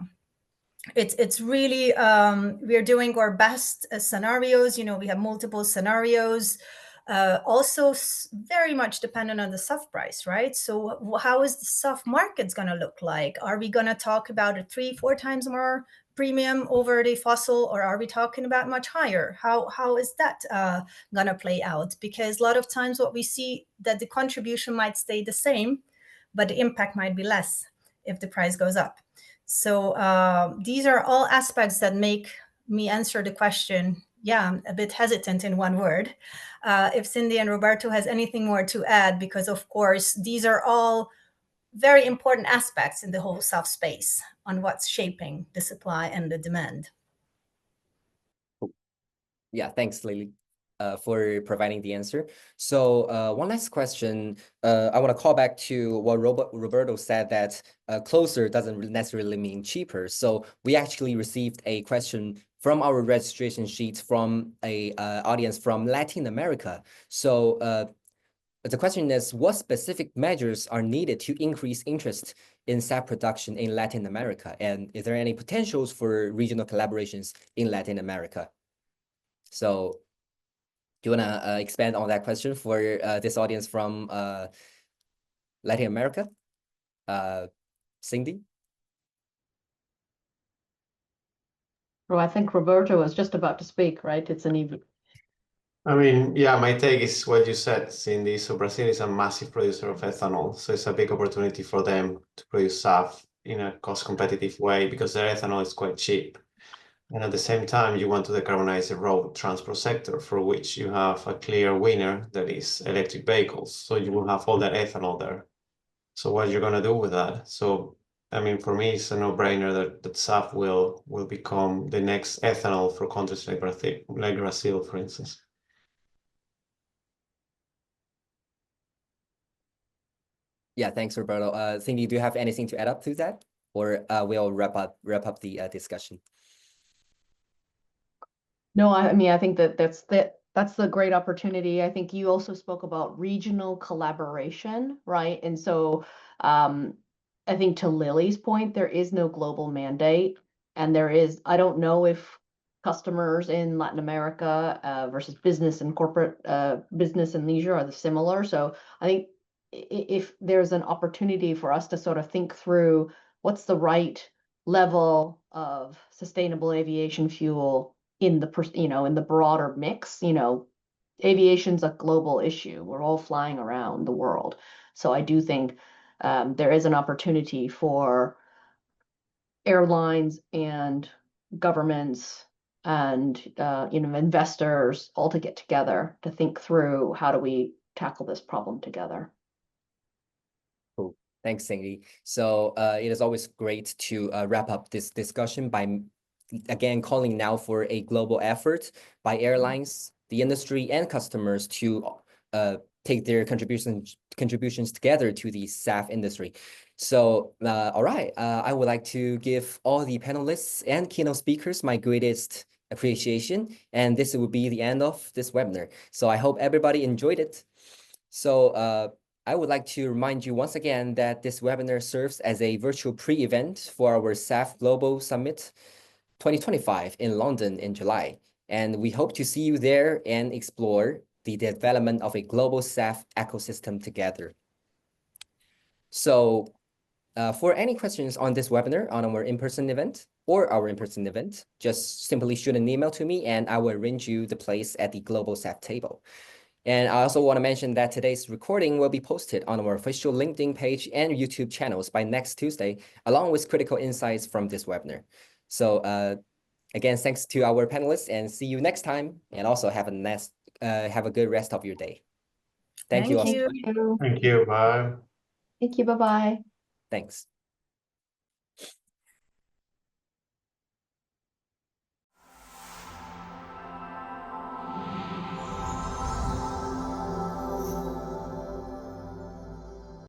It's really, we're doing our best scenarios. You know, we have multiple scenarios. Also very much dependent on the SAF price, right? So how is the SAF markets going to look like? Are we going to talk about a 3-4 times more premium over the fossil, or are we talking about much higher? How is that going to play out? Because a lot of times what we see that the contribution might stay the same, but the impact might be less if the price goes up. So these are all aspects that make me answer the question. Yeah, I'm a bit hesitant in one word. If Cindy and Roberto has anything more to add, because of course, these are all very important aspects in the whole SAF space on what's shaping the supply and the demand. Yeah, thanks, Lily, for providing the answer. So one last question. I want to call back to what Roberto said, that closer doesn't necessarily mean cheaper. So we actually received a question from our registration sheet from a audience from Latin America. So the question is, what specific measures are needed to increase interest in SAF production in Latin America? And is there any potentials for regional collaborations in Latin America? So do you want to expand on that question for this audience from Latin America? Cindy? Oh, I think Roberto was just about to speak, right? It's an easy. I mean, yeah, my take is what you said, Cindy. So Brazil is a massive producer of ethanol, so it's a big opportunity for them to produce SAF in a cost-competitive way because their ethanol is quite cheap. And at the same time, you want to decarbonize the road transport sector, for which you have a clear winner, that is electric vehicles. So you will have all that ethanol there. So what you're gonna do with that? So I mean, for me, it's a no-brainer that SAF will become the next ethanol for countries like Brazil, for instance. Yeah, thanks, Roberto. Cindy, do you have anything to add up to that, or we'll wrap up the discussion? No, I mean, I think that's the great opportunity. I think you also spoke about regional collaboration, right? And so I think to Lily's point, there is no global mandate, and I don't know if customers in Latin America versus business and corporate business and leisure are similar. So I think if there's an opportunity for us to sort of think through what's the right level of sustainable aviation fuel in the broader mix, aviation's a global issue. We're all flying around the world. So I do think there is an opportunity for airlines and governments and investors all to get together to think through how do we tackle this problem together. Cool. Thanks, Cindy. So it is always great to wrap up this discussion by again calling now for a global effort by airlines, the industry, and customers to take their contributions together to the SAF industry. So all right, I would like to give all the panelists and keynote speakers my greatest appreciation, and this will be the end of this webinar. So I hope everybody enjoyed it. So I would like to remind you once again that this webinar serves as a virtual pre-event for our SAF Global Summit 2025 in London in July. And we hope to see you there and explore the development of a global SAF ecosystem together. So for any questions on this webinar, on our in-person event or our in-person event, just simply shoot an email to me and I will arrange you the place at the global SAF table. And I also want to mention that today's recording will be posted on our official LinkedIn page and YouTube channels by next Tuesday, along with critical insights from this webinar. So again, thanks to our panelists and see you next time. And also have a good rest of your day. Thank you all. Thank you. Thank you. Bye. Thank you. Bye-bye. Thanks.